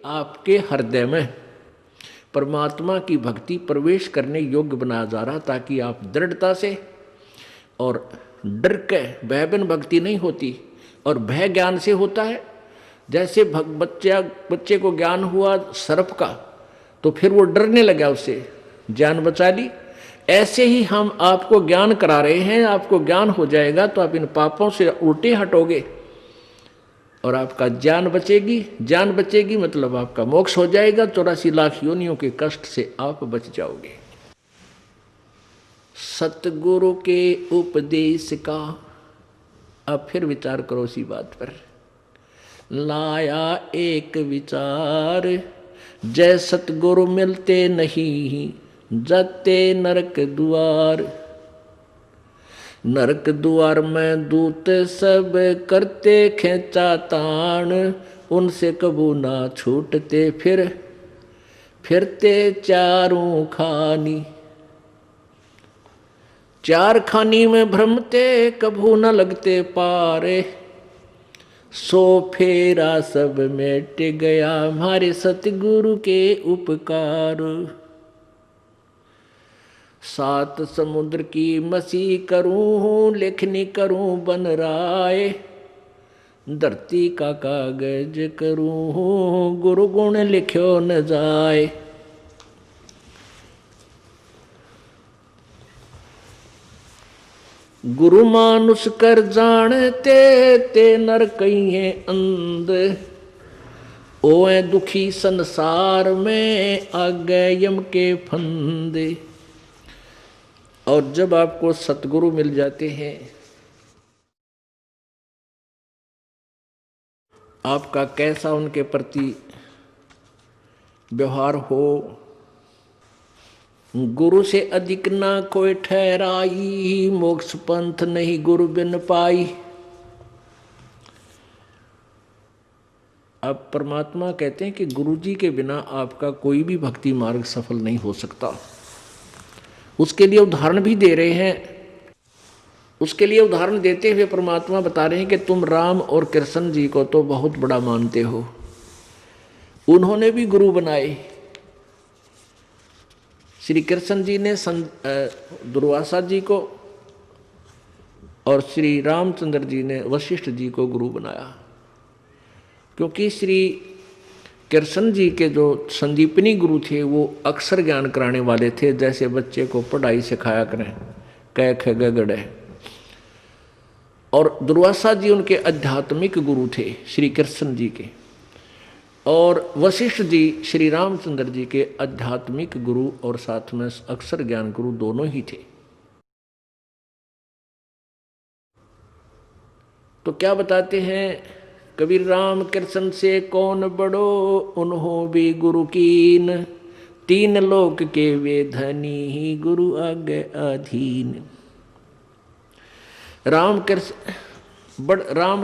आपके हृदय में परमात्मा की भक्ति प्रवेश करने योग्य बनाया जा रहा, ताकि आप दृढ़ता से, और डर के भय बिन भक्ति नहीं होती, और भय ज्ञान से होता है। जैसे बच्चे को ज्ञान हुआ सर्प का, तो फिर वो डरने लगा, उससे जान बचा ली। ऐसे ही हम आपको ज्ञान करा रहे हैं, आपको ज्ञान हो जाएगा तो आप इन पापों से उल्टे हटोगे और आपका जान बचेगी। जान बचेगी मतलब आपका मोक्ष हो जाएगा, 84 लाख योनियों के कष्ट से आप बच जाओगे। सतगुरु के उपदेश का, अब फिर विचार करो इसी बात पर। लाया एक विचार, जय सतगुरु मिलते नहीं, जाते नरक द्वार। नरक द्वार में दूत सब करते खेचा ताण, उनसे कबू ना छूटते फिरते चारों खानी। चार खानी में भ्रमते कबू न लगते पारे, सो फेरा सब मिट गया हमारे सतगुरु के उपकार। सात समुद्र की मसी करूं, लेखनी करूं बन राय, धरती का कागज करूं, गुरु गुण लिख्यो न जाए। गुरु मानुष कर जानते ते नर कहिए अंध, ओए दुखी संसार में आगे यम के फंदे। और जब आपको सतगुरु मिल जाते हैं, आपका कैसा उनके प्रति व्यवहार हो, गुरु से अधिक ना कोई ठहराई, मोक्ष पंथ नहीं गुरु बिन पाई। अब परमात्मा कहते हैं कि गुरु जी के बिना आपका कोई भी भक्ति मार्ग सफल नहीं हो सकता। उसके लिए उदाहरण भी दे रहे हैं। उसके लिए उदाहरण देते हुए परमात्मा बता रहे हैं कि तुम राम और कृष्ण जी को तो बहुत बड़ा मानते हो, उन्होंने भी गुरु बनाए। श्री कृष्ण जी ने दुर्वासा जी को, और श्री रामचंद्र जी ने वशिष्ठ जी को गुरु बनाया। क्योंकि श्री कृष्ण जी के जो संदीपनी गुरु थे वो अक्षर ज्ञान कराने वाले थे, जैसे बच्चे को पढ़ाई सिखाया करें, क ख ग घ ङ। और दुर्वासा जी उनके आध्यात्मिक गुरु थे श्री कृष्ण जी के, और वशिष्ठ जी श्री रामचंद्र जी के आध्यात्मिक गुरु और साथ में अक्षर ज्ञान गुरु दोनों ही थे। तो क्या बताते हैं कबीर, राम कृष्ण से कौन बड़ो, उन्हों भी गुरु कीन, तीन लोक के वे धनी, गुरु आगे अधीन। राम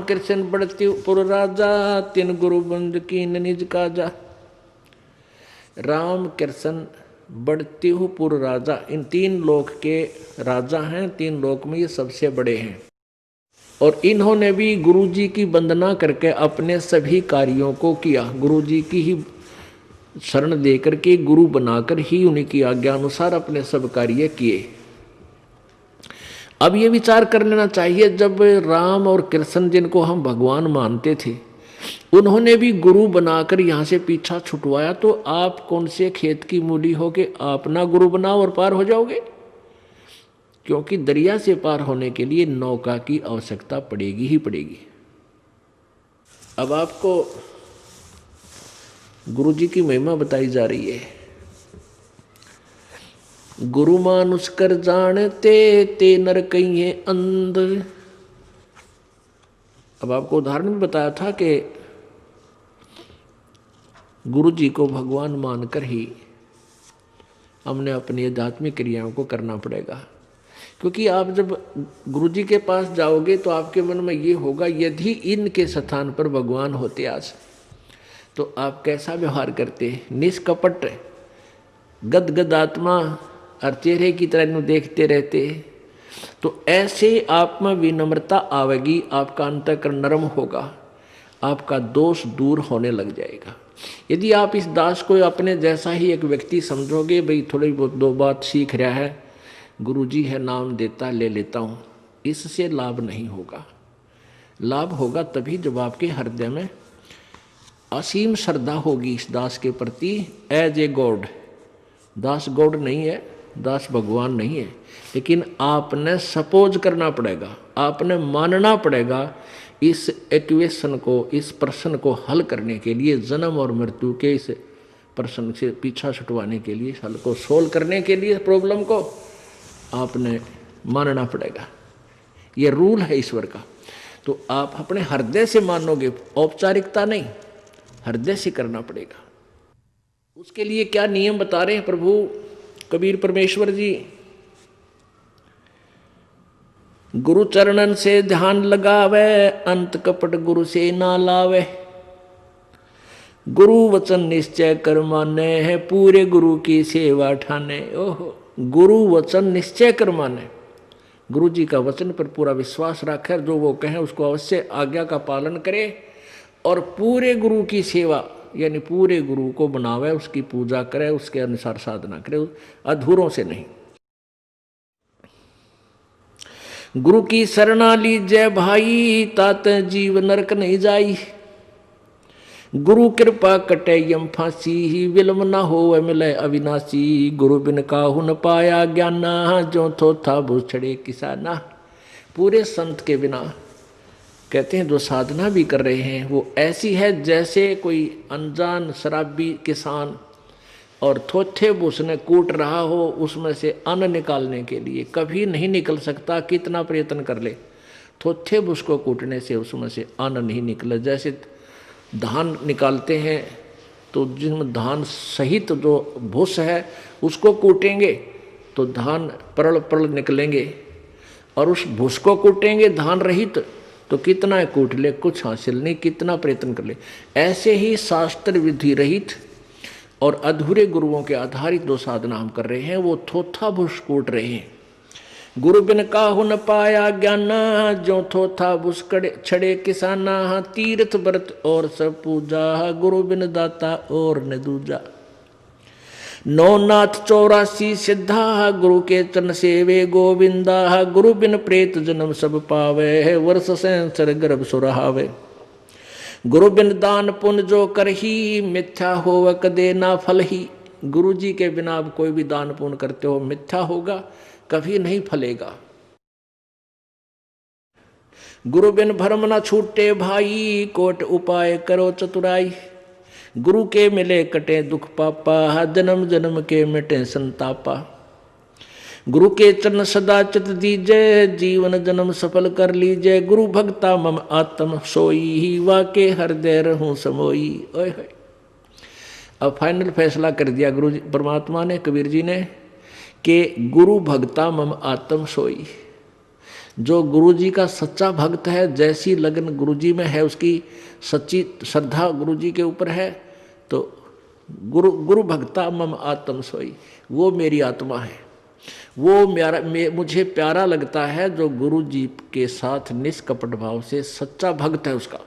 कृष्ण बढ़ती पुर राजा, तीन गुरु बंद कीन निज काजा। राम कृष्ण बढ़ती पुर राजा, इन तीन लोक के राजा हैं, तीन लोक में ये सबसे बड़े हैं। और इन्होंने भी गुरु जी की वंदना करके अपने सभी कार्यों को किया, गुरु जी की ही शरण देकर के गुरु बनाकर ही उन्हीं की आज्ञा अनुसार अपने सब कार्य किए। अब ये विचार कर लेना चाहिए, जब राम और कृष्ण जिनको हम भगवान मानते थे, उन्होंने भी गुरु बनाकर यहाँ से पीछा छुटवाया, तो आप कौन से खेत की मूली हो के आप ना गुरु बनाओ और पार हो जाओगे? क्योंकि दरिया से पार होने के लिए नौका की आवश्यकता पड़ेगी ही पड़ेगी। अब आपको गुरु जी की महिमा बताई जा रही है। गुरु मानुष कर जानते ते नर कहिए अंध। अब आपको उदाहरण भी बताया था कि गुरु जी को भगवान मानकर ही हमने अपनी आध्यात्मिक क्रियाओं को करना पड़ेगा। क्योंकि आप जब गुरु जी के पास जाओगे तो आपके मन में ये होगा, यदि इनके स्थान पर भगवान होते आज तो आप कैसा व्यवहार करते, निष्कपट गदगद आत्मा और चेहरे की तरह इन्हें देखते रहते। तो ऐसे आप में विनम्रता आवेगी, आपका अंतःकरण नरम होगा, आपका दोष दूर होने लग जाएगा। यदि आप इस दास को अपने जैसा ही एक व्यक्ति समझोगे, भाई थोड़ी बहुत दो बात सीख रहा है, गुरुजी है नाम देता ले लेता हूँ, इससे लाभ नहीं होगा। लाभ होगा तभी जब आपके हृदय में असीम श्रद्धा होगी इस दास के प्रति, एज ए गॉड। दास गॉड नहीं है, दास भगवान नहीं है, लेकिन आपने सपोज करना पड़ेगा, आपने मानना पड़ेगा इस इक्वेशन को, इस प्रश्न को हल करने के लिए, जन्म और मृत्यु के इस प्रश्न से पीछा छुटवाने के लिए, हल को सोल्व करने के लिए प्रॉब्लम को आपने मानना पड़ेगा। ये रूल है ईश्वर का। तो आप अपने हृदय से मानोगे, औपचारिकता नहीं, हृदय से करना पड़ेगा। उसके लिए क्या नियम बता रहे हैं प्रभु कबीर परमेश्वर जी? गुरु चरणन से ध्यान लगावे, अंत कपट गुरु से ना लावे। गुरु वचन निश्चय कर माने है, पूरे गुरु की सेवा ठाने। ओहो, गुरु वचन निश्चय कर माने, गुरु जी का वचन पर पूरा विश्वास रखे, जो वो कहें उसको अवश्य आज्ञा का पालन करे, और पूरे गुरु की सेवा यानी पूरे गुरु को बनावे, उसकी पूजा करे, उसके अनुसार साधना करे, अधूरों से नहीं। गुरु की शरणा लीजय भाई, तात जीव नरक नहीं जाई। गुरु कृपा कटे यम फांसी, विलम न हो मिले अविनाशी। गुरु बिन काहू न पाया ज्ञाना, जो थो था भूछड़े किसाना। पूरे संत के बिना, कहते हैं जो साधना भी कर रहे हैं वो ऐसी है जैसे कोई अनजान शराबी किसान और थोथे उसने कूट रहा हो, उसमें से अन्न निकालने के लिए कभी नहीं निकल सकता, कितना प्रयत्न कर ले, थोथे उसको कूटने से उसमें से अन्न नहीं निकले। जैसे धान निकालते हैं तो जिसमें धान सहित जो भूस है उसको कूटेंगे तो धान परल परल निकलेंगे, और उस भूस को कूटेंगे धान रहित तो कितना कूट ले, कुछ हासिल नहीं, कितना प्रयत्न कर ले। ऐसे ही शास्त्र विधि रहित और अधूरे गुरुओं के आधारित जो साधना हम कर रहे हैं वो थोथा भूस कूट रहे हैं। गुरु बिन काहू न पाया ज्ञाना, जो थोथा भूस छड़े किसाना। तीर्थ व्रत और सब पूजा, गुरु बिन दाता और न दूजा। नौनाथ 84 सिद्धा, गुरु के चरण सेवे गोविंदा। गुरु बिन प्रेत जन्म सब पावे, वर्ष संसर गर्भ सुरहावे। गुरु बिन दान पुण्य जो करही, मिथ्या होव कदे ना फल ही। गुरु जी के बिना आप कोई भी दान पुण्य करते हो मिथ्या होगा, कभी नहीं फलेगा। गुरु बिन भरम न छूटे भाई, कोट उपाय करो चतुराई। गुरु के मिले कटे दुख पापा, जन्म जन्म के मिटे संतापा। गुरु के चरण सदा चित दीजय, जीवन जन्म सफल कर लीजय। गुरु भक्ता मम आत्म सोई, वाके हृदय रहूं समोई। ओए होए, अब फाइनल फैसला कर दिया गुरु जी परमात्मा ने, कबीर जी ने, कि गुरु भक्ता मम आत्म सोई। जो गुरु जी का सच्चा भक्त है, जैसी लगन गुरु जी में है, उसकी सच्ची श्रद्धा गुरु जी के ऊपर है, तो गुरु भक्ता मम आत्म सोई, वो मेरी आत्मा है, वो मुझे प्यारा लगता है जो गुरु जी के साथ निष्कपट भाव से सच्चा भक्त है उसका।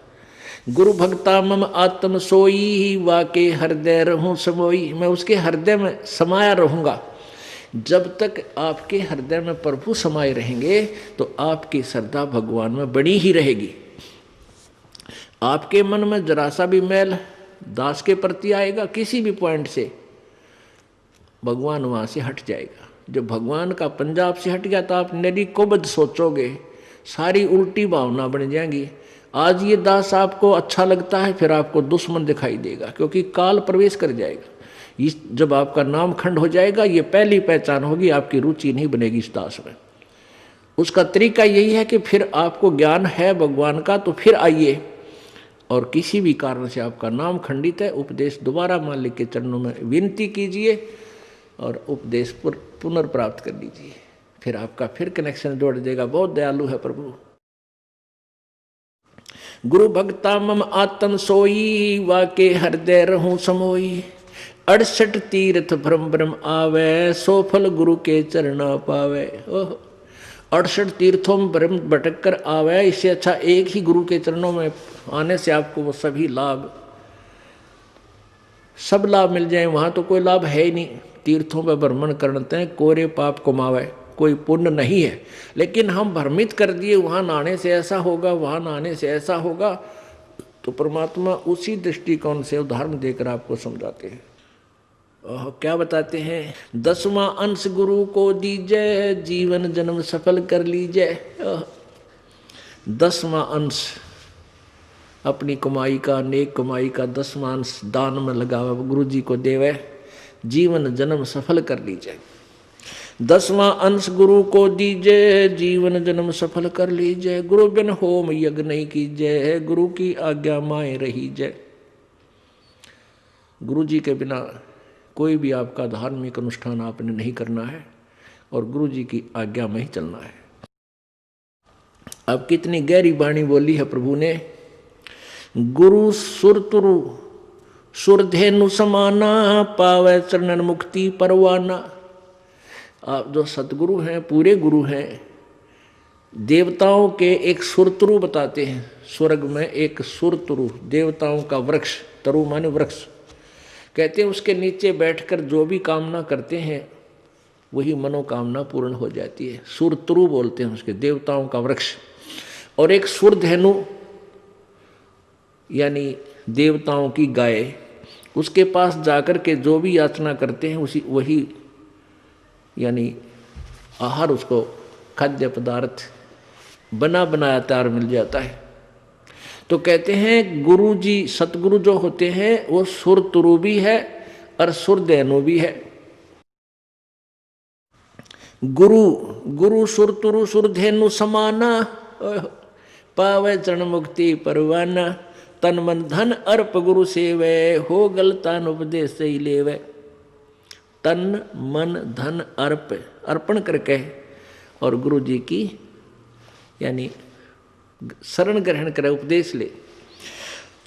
गुरु भक्ता मम आत्म सोई, वाके हृदय रहूं समोई। मैं उसके हृदय में समाया रहूंगा। जब तक आपके हृदय में प्रभु समाये रहेंगे तो आपकी श्रद्धा भगवान में बनी ही रहेगी। आपके मन में जरा सा भी मैल दास के प्रति आएगा किसी भी पॉइंट से, भगवान वहाँ से हट जाएगा। जब भगवान का पंजाब से हट गया तो आप नरी कोबद सोचोगे, सारी उल्टी भावना बन जाएंगी। आज ये दास आपको अच्छा लगता है, फिर आपको दुश्मन दिखाई देगा, क्योंकि काल प्रवेश कर जाएगा। जब आपका नाम खंड हो जाएगा, ये पहली पहचान होगी, आपकी रुचि नहीं बनेगी इस दास में। उसका तरीका यही है कि फिर आपको ज्ञान है भगवान का तो फिर आइए, और किसी भी कारण से आपका नाम खंडित है, उपदेश दोबारा मालिक के चरणों में विनती कीजिए और उपदेश पुनर्प्राप्त कर लीजिए, फिर आपका फिर कनेक्शन जोड़ देगा। बहुत दयालु है प्रभु। गुरु भक्ता मम आत्म सोई, वाके हृदय रहूं समोई। 68 तीर्थ भ्रम भ्रम आवे, सो फल गुरु के चरण पावे। ओह, 68 तीर्थों में भ्रम भटक कर आवे, इससे अच्छा एक ही गुरु के चरणों में आने से आपको वो सभी लाभ सब लाभ मिल जाए, वहाँ तो कोई लाभ है ही नहीं। तीर्थों पर भ्रमण करते हैं, कोरे पाप कमावे, कोई पुण्य नहीं है। लेकिन हम भ्रमित कर दिए वहाँ नहाने से ऐसा होगा, वहाँ नहाने से ऐसा होगा, तो परमात्मा उसी दृष्टिकोण से उदाहरण देकर आपको समझाते हैं। क्या बताते हैं? 10वां अंश गुरु को दीजिए, जीवन जन्म सफल कर लीजिए। 10वां अंश अपनी कमाई का, नेक कमाई का 10वां अंश दान में लगावा, गुरु जी को देवे, जीवन जन्म सफल कर लीजिए। 10वां अंश गुरु को दीजिए, जीवन जन्म सफल कर लीजिए। गुरु बिन होम यज्ञ नहीं कीजिए, गुरु की आज्ञा माए रहीजे। गुरु जी के बिना कोई भी आपका धार्मिक अनुष्ठान आपने नहीं करना है और गुरु जी की आज्ञा में ही चलना है। अब कितनी गहरी वाणी बोली है प्रभु ने। गुरु सुरतुरु सुरधेनु समाना, पावे चरणन मुक्ति परवाना। आप जो सतगुरु हैं, पूरे गुरु हैं, देवताओं के एक सुरतुरु बताते हैं। स्वर्ग में एक सुरतुरु, देवताओं का वृक्ष, तरु माने वृक्ष, कहते हैं उसके नीचे बैठकर जो भी कामना करते हैं वही मनोकामना पूर्ण हो जाती है। सुरतुरु बोलते हैं उसके, देवताओं का वृक्ष। और एक सुरधेनु यानी देवताओं की गाय, उसके पास जाकर के जो भी याचना करते हैं वही यानी आहार, उसको खाद्य पदार्थ बना बनाया तैयार मिल जाता है। तो कहते हैं गुरु जी, सतगुरु जो होते हैं वो सुरतुरु भी है और सुरधेनु भी है। गुरु सुरतुरु सुरधेनु समाना, पावे चरण मुक्ति परवाना। तन मन धन अर्प गुरु सेवे, हो गलतान उपदेश से ही लेवे। तन मन धन अर्पण करके और गुरु जी की यानी शरण ग्रहण करे, उपदेश ले।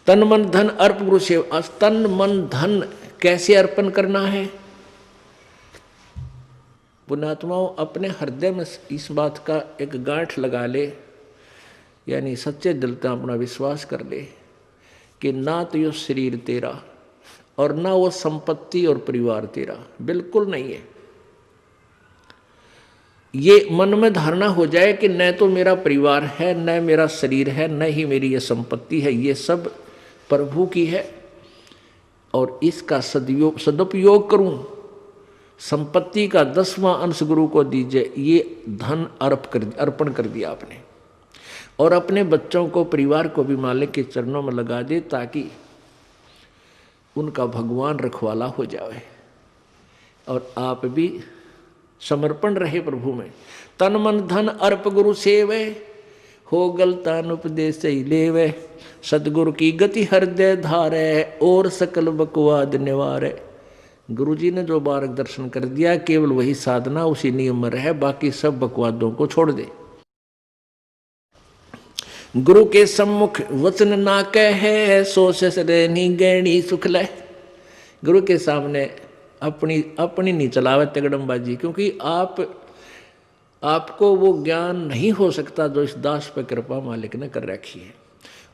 तन मन धन अर्प गुरु सेवा। तन मन धन कैसे अर्पण करना है? पुण्यात्माओं, अपने हृदय में इस बात का एक गांठ लगा ले, यानी सच्चे दिल से अपना विश्वास कर ले कि ना तो ये शरीर तेरा और ना वो संपत्ति और परिवार तेरा, बिल्कुल नहीं है। ये मन में धारणा हो जाए कि न तो मेरा परिवार है, न मेरा शरीर है, न ही मेरी ये संपत्ति है, ये सब प्रभु की है और इसका सदुपयोग करूं। संपत्ति का 10वां अंश गुरु को दीजिए, ये धन अर्पण कर दिया आपने। और अपने बच्चों को, परिवार को भी मालिक के चरणों में लगा दे ताकि उनका भगवान रखवाला हो जाए और आप भी समर्पण रहे प्रभु में। तन मन धन अर्प गुरु सेवे, हो गलतान उपदेश से ही लेवे। सतगुरु की गति हृदय धारे, और सकल बकवाद निवारे। गुरु जी ने जो मार्गदर्शन कर दिया, केवल वही साधना, उसी नियम में रहे, बाकी सब बकवादों को छोड़ दे। गुरु के सम्मुख वचन ना कहे, सो ससरेनी गैणी सुख ले। गुरु के सामने अपनी नहीं चलावे तगड़मबाजी, क्योंकि आपको वो ज्ञान नहीं हो सकता जो इस दास पर कृपा मालिक ने कर रखी है।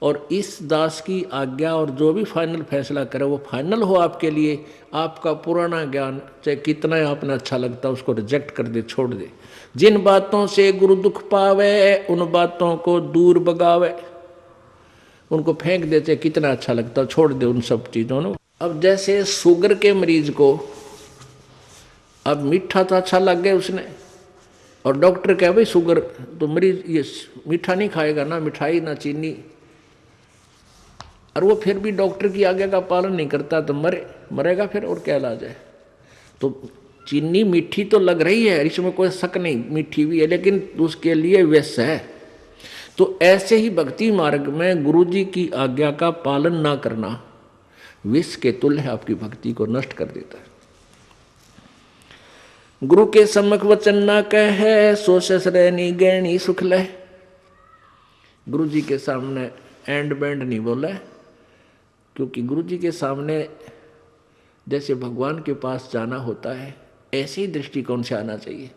और इस दास की आज्ञा और जो भी फाइनल फैसला करे वो फाइनल हो आपके लिए। आपका पुराना ज्ञान चाहे कितना आपने अच्छा लगता उसको रिजेक्ट कर दे, छोड़ दे। जिन बातों से गुरु दुख पावे, उन बातों को दूर भगावे। उनको फेंक दे, चाहे कितना अच्छा लगता छोड़ दे उन सब चीज़ों को। अब जैसे शुगर के मरीज को अब मीठा तो अच्छा लग गया उसने, और डॉक्टर कहे भाई शुगर, तो मरीज ये मीठा नहीं खाएगा, ना मिठाई ना चीनी, और वो फिर भी डॉक्टर की आज्ञा का पालन नहीं करता तो मरेगा फिर, और क्या इलाज है। तो चीनी मीठी तो लग रही है, इसमें कोई शक नहीं, मीठी भी है, लेकिन उसके लिए विष है। तो ऐसे ही भक्ति मार्ग में गुरु जी की आज्ञा का पालन ना करना विष के तुल्य है, आपकी भक्ति को नष्ट कर देता है। गुरु के सम्मुख वचन ना कहे, सो ससरेनी गैणी सुख ले। गुरु जी के सामने एंड बैंड नहीं बोला, क्योंकि गुरु जी के सामने जैसे भगवान के पास जाना होता है, ऐसे ही दृष्टिकोण से आना चाहिए।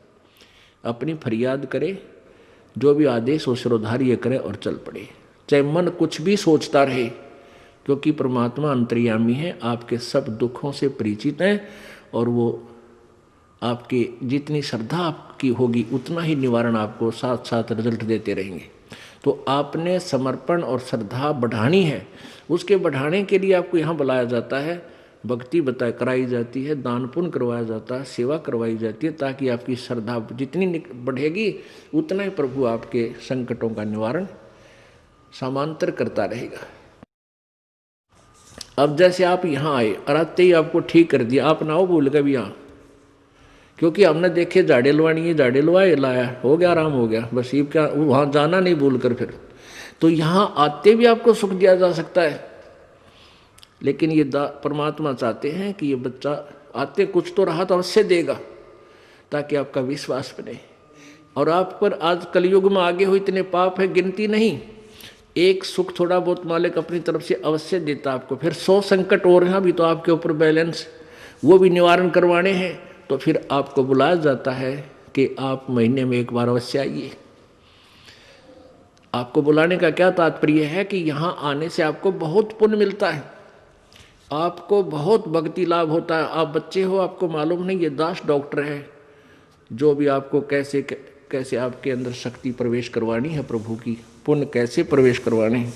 अपनी फरियाद करे, जो भी आदेश हो सिरोधार्य करे और चल पड़े। चाहे मन कुछ भी सोचता रहे, क्योंकि परमात्मा अंतर्यामी है, आपके सब दुखों से परिचित है और वो आपके जितनी श्रद्धा आपकी होगी उतना ही निवारण आपको साथ साथ रिजल्ट देते रहेंगे। तो आपने समर्पण और श्रद्धा बढ़ानी है, उसके बढ़ाने के लिए आपको यहाँ बुलाया जाता है, भक्ति कराई जाती है, दान पुण्य करवाया जाता है, सेवा करवाई जाती है, ताकि आपकी श्रद्धा जितनी बढ़ेगी उतना ही प्रभु आपके संकटों का निवारण समांतर करता रहेगा। अब जैसे आप यहाँ आए और आते ही आपको ठीक कर दिया, आप ना हो भूल गए भी यहाँ, क्योंकि हमने देखे झाड़े लवानी है, झाड़े लवाए लाया, हो गया, आराम हो गया, बस ये क्या वहाँ जाना नहीं भूल कर फिर। तो यहाँ आते भी आपको सुख दिया जा सकता है, लेकिन ये परमात्मा चाहते हैं कि ये बच्चा आते कुछ तो राहत अवश्य देगा, ताकि आपका विश्वास बने। और आप पर आज कलयुग में आगे हो इतने पाप है गिनती नहीं, एक सुख थोड़ा बहुत मालिक अपनी तरफ से अवश्य देता आपको। फिर 100 संकट और हैं अभी तो आपके ऊपर बैलेंस, वो भी निवारण करवाने हैं, तो फिर आपको बुलाया जाता है कि आप महीने में एक बार अवश्य आइए। आपको बुलाने का क्या तात्पर्य है कि यहाँ आने से आपको बहुत पुण्य मिलता है, आपको बहुत भक्ति लाभ होता है। आप बच्चे हो, आपको मालूम नहीं, ये दास डॉक्टर है जो भी आपको कैसे कैसे आपके अंदर शक्ति प्रवेश करवानी है, प्रभु की पुण्य कैसे प्रवेश करवाने हैं,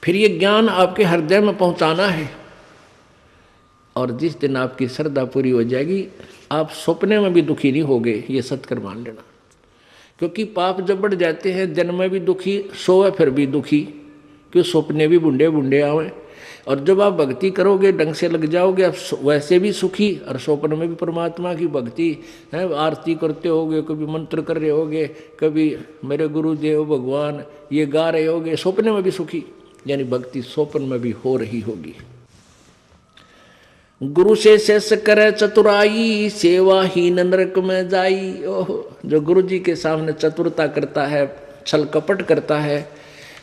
फिर ये ज्ञान आपके हृदय में पहुंचाना है। और जिस दिन आपकी श्रद्धा पूरी हो जाएगी, आप सपने में भी दुखी नहीं होगे, ये सत्कर मान लेना। क्योंकि पाप जब बढ़ जाते हैं, दिन में भी दुखी, सोए फिर भी दुखी, क्यों सपने भी बुंडे बुंडे आवे। और जब आप भक्ति करोगे, ढंग से लग जाओगे, आप वैसे भी सुखी, और स्वप्न में भी परमात्मा की भक्ति है, आरती करते होगे, कभी मंत्र कर रहे होगे, कभी मेरे गुरुदेव भगवान ये गा रहे होगे, स्वप्न में भी सुखी, यानी भक्ति स्वप्न में भी हो रही होगी। गुरु से शेष करे चतुराई, सेवाहीन नरक में जाई। ओह, जो गुरु जी के सामने चतुरता करता है, छल कपट करता है,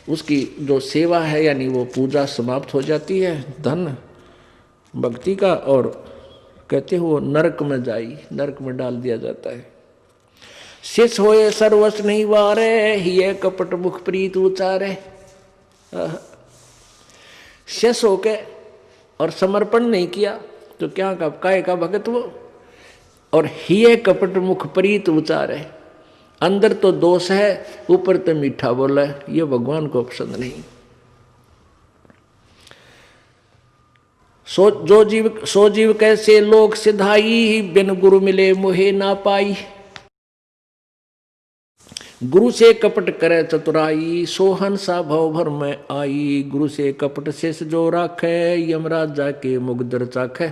उसकी जो सेवा है यानी वो पूजा समाप्त हो जाती है, धन भक्ति का, और कहते हो नरक में जाई, नरक में डाल दिया जाता है। शेष होए सर्वस्व नहीं वारे, ये कपट मुख प्रीत उचारे। शेष होके और समर्पण नहीं किया तो क्या काय का भगत वो, और हिये कपट मुख प्रीत उचारे, अंदर तो दोष है, ऊपर तो मीठा बोला है, ये भगवान को पसंद नहीं। सो जीव कैसे लोक सिधाई, बिन गुरु मिले मोहे ना पाई। गुरु से कपट करे चतुराई, सोहन सा भव भर में आई। गुरु से कपट शेष जो राखे, यमराज जाके मुगदर चाखे।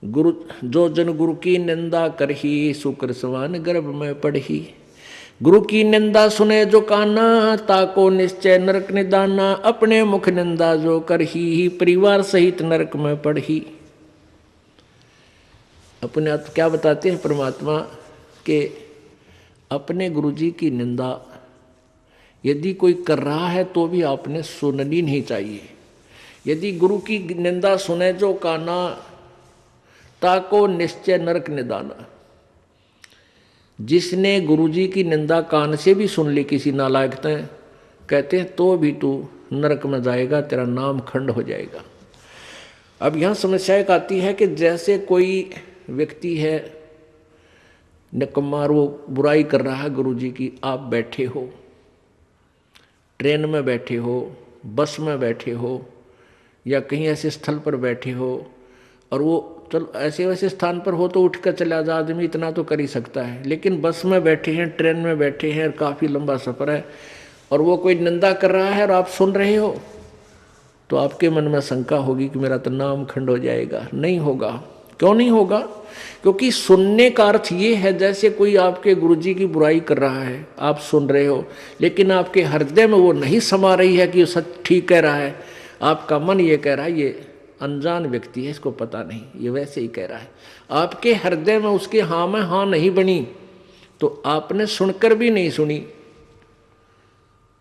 गुरु जो जन गुरु की निंदा करही, शुक्र सवान गर्भ में पढ़ही। गुरु की निंदा सुने जो काना, ताको निश्चय नरक निदाना। अपने मुख निंदा जो करही, परिवार सहित नरक में पढ़ही। अपने आप क्या बताते हैं परमात्मा के, अपने गुरुजी की निंदा यदि कोई कर रहा है तो भी आपने सुननी नहीं चाहिए। यदि गुरु की निंदा सुने जो काना, ताको निश्चय नरक निदाना। जिसने गुरुजी की निंदा कान से भी सुन ली किसी नालायक ने, कहते हैं तो भी तू नरक में जाएगा, तेरा नाम खंड हो जाएगा। अब यहाँ समस्या एक आती है कि जैसे कोई व्यक्ति है निकम्मा, वो बुराई कर रहा है गुरुजी की, आप बैठे हो, ट्रेन में बैठे हो, बस में बैठे हो, या कहीं ऐसे स्थल पर बैठे हो, और वो चलो ऐसे वैसे स्थान पर हो तो उठ कर चला जा, आदमी इतना तो कर ही सकता है। लेकिन बस में बैठे हैं, ट्रेन में बैठे हैं, काफ़ी लंबा सफ़र है, और वो कोई निंदा कर रहा है और आप सुन रहे हो, तो आपके मन में शंका होगी कि मेरा तो नाम खंड हो जाएगा। नहीं होगा। क्यों नहीं होगा? क्योंकि सुनने का अर्थ ये है जैसे कोई आपके गुरुजी की बुराई कर रहा है, आप सुन रहे हो, लेकिन आपके हृदय में वो नहीं समा रही है कि वो सच ठीक कह रहा है। आपका मन ये कह रहा है ये अनजान व्यक्ति है, इसको पता नहीं, ये वैसे ही कह रहा है। आपके हृदय में उसके हाँ में हाँ नहीं बनी, तो आपने सुनकर भी नहीं सुनी।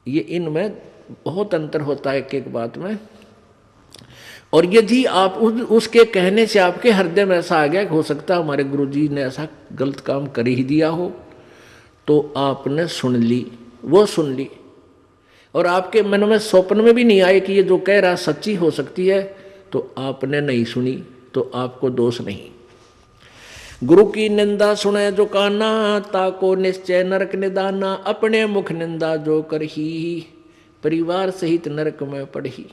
ये इनमें बहुत अंतर होता है एक एक बात में। और यदि आप उसके कहने से आपके हृदय में ऐसा आ गया कि हो सकता है हमारे गुरुजी ने ऐसा गलत काम कर ही दिया हो, तो आपने सुन ली, वो सुन ली। और आपके मन में स्वप्न में भी नहीं आए कि ये जो कह रहा सच्ची हो सकती है, तो आपने नहीं सुनी, तो आपको दोष नहीं। गुरु की निंदा सुने जो काना, ताको निश्चय नरक निदाना। अपने मुख निंदा जो करही, परिवार सहित नरक में पड़ही।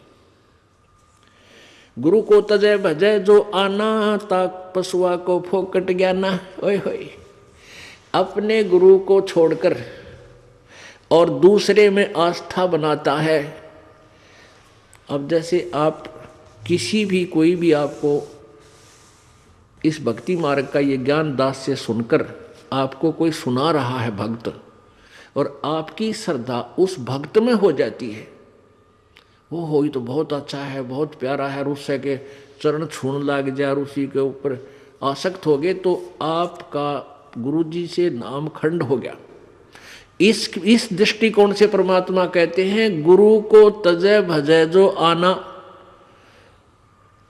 गुरु को तजय भजय जो आना, ताक पशुआ को फोकट ज्ञाना। ओए होए, अपने गुरु को छोड़कर और दूसरे में आस्था बनाता है। अब जैसे आप किसी भी कोई भी आपको इस भक्ति मार्ग का ये ज्ञान दास से सुनकर आपको कोई सुना रहा है भक्त, और आपकी श्रद्धा उस भक्त में हो जाती है, वो हो तो बहुत अच्छा है, बहुत प्यारा है, और उससे के चरण छूने लग जाए और उसी के ऊपर आसक्त हो गए, तो आपका गुरुजी से नाम खंड हो गया। इस दृष्टिकोण से परमात्मा कहते हैं गुरु को तजय भजय जो आना,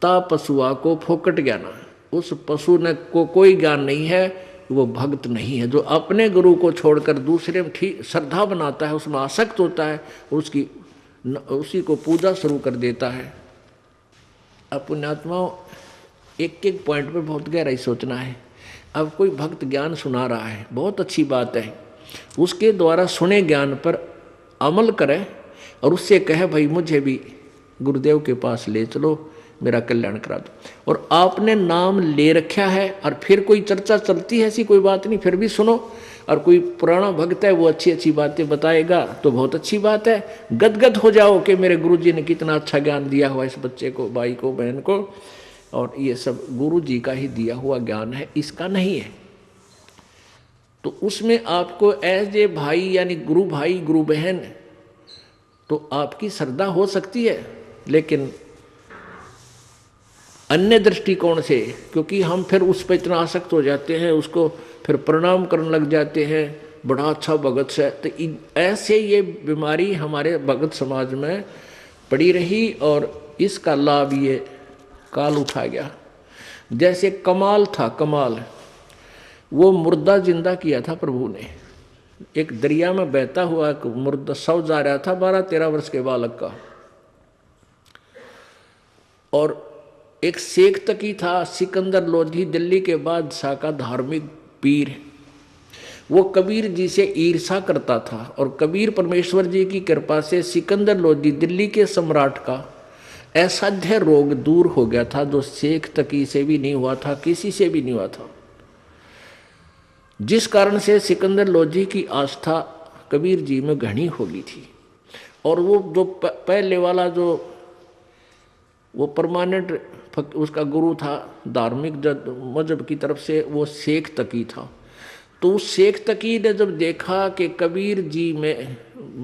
ता पशुआ को फोकट ज्ञाना। उस पशु ने को कोई ज्ञान नहीं है, वो भक्त नहीं है। जो अपने गुरु को छोड़कर दूसरे में ठीक श्रद्धा बनाता है, उसमें आसक्त होता है, उसी को पूजा शुरू कर देता है। अब पुण्यात्माओं, एक एक पॉइंट पे बहुत गहराई सोचना है। अब कोई भक्त ज्ञान सुना रहा है, बहुत अच्छी बात है, उसके द्वारा सुने ज्ञान पर अमल करे और उससे कहे भाई मुझे भी गुरुदेव के पास ले चलो, मेरा कल्याण करा दो। और आपने नाम ले रखा है और फिर कोई चर्चा चलती है, ऐसी कोई बात नहीं, फिर भी सुनो। और कोई पुराना भक्त है वो अच्छी अच्छी बातें बताएगा तो बहुत अच्छी बात है, गदगद हो जाओ कि मेरे गुरुजी ने कितना अच्छा ज्ञान दिया हुआ इस बच्चे को, भाई को, बहन को, और ये सब गुरुजी का ही दिया हुआ ज्ञान है, इसका नहीं है। तो उसमें आपको एज ए भाई यानी गुरु भाई गुरु बहन तो आपकी श्रद्धा हो सकती है, लेकिन अन्य दृष्टिकोण से, क्योंकि हम फिर उस पर इतना आसक्त हो जाते हैं, उसको फिर प्रणाम करने लग जाते हैं, बड़ा अच्छा भगत से, तो ऐसे ये बीमारी हमारे भगत समाज में पड़ी रही और इसका लाभ ये काल उठा गया। जैसे कमाल था, कमाल वो मुर्दा जिंदा किया था प्रभु ने। एक दरिया में बहता हुआ एक मुर्दा शव जा रहा था 12-13 वर्ष के बालक का, और एक शेख तकी था सिकंदर लोधी, दिल्ली के बादशाह का धार्मिक पीर। वो कबीर जी से ईर्षा करता था और कबीर परमेश्वर जी की कृपा से सिकंदर लोधी दिल्ली के सम्राट का असाध्य रोग दूर हो गया था, जो शेख तकी से भी नहीं हुआ था, किसी से भी नहीं हुआ था। जिस कारण से सिकंदर लोधी की आस्था कबीर जी में घनी हो गई थी। और वो जो पहले वाला जो वो परमानेंट उसका गुरु था धार्मिक मजहब की तरफ से, वो शेख तकी था। तो उस शेख तकी ने जब देखा कि कबीर जी में,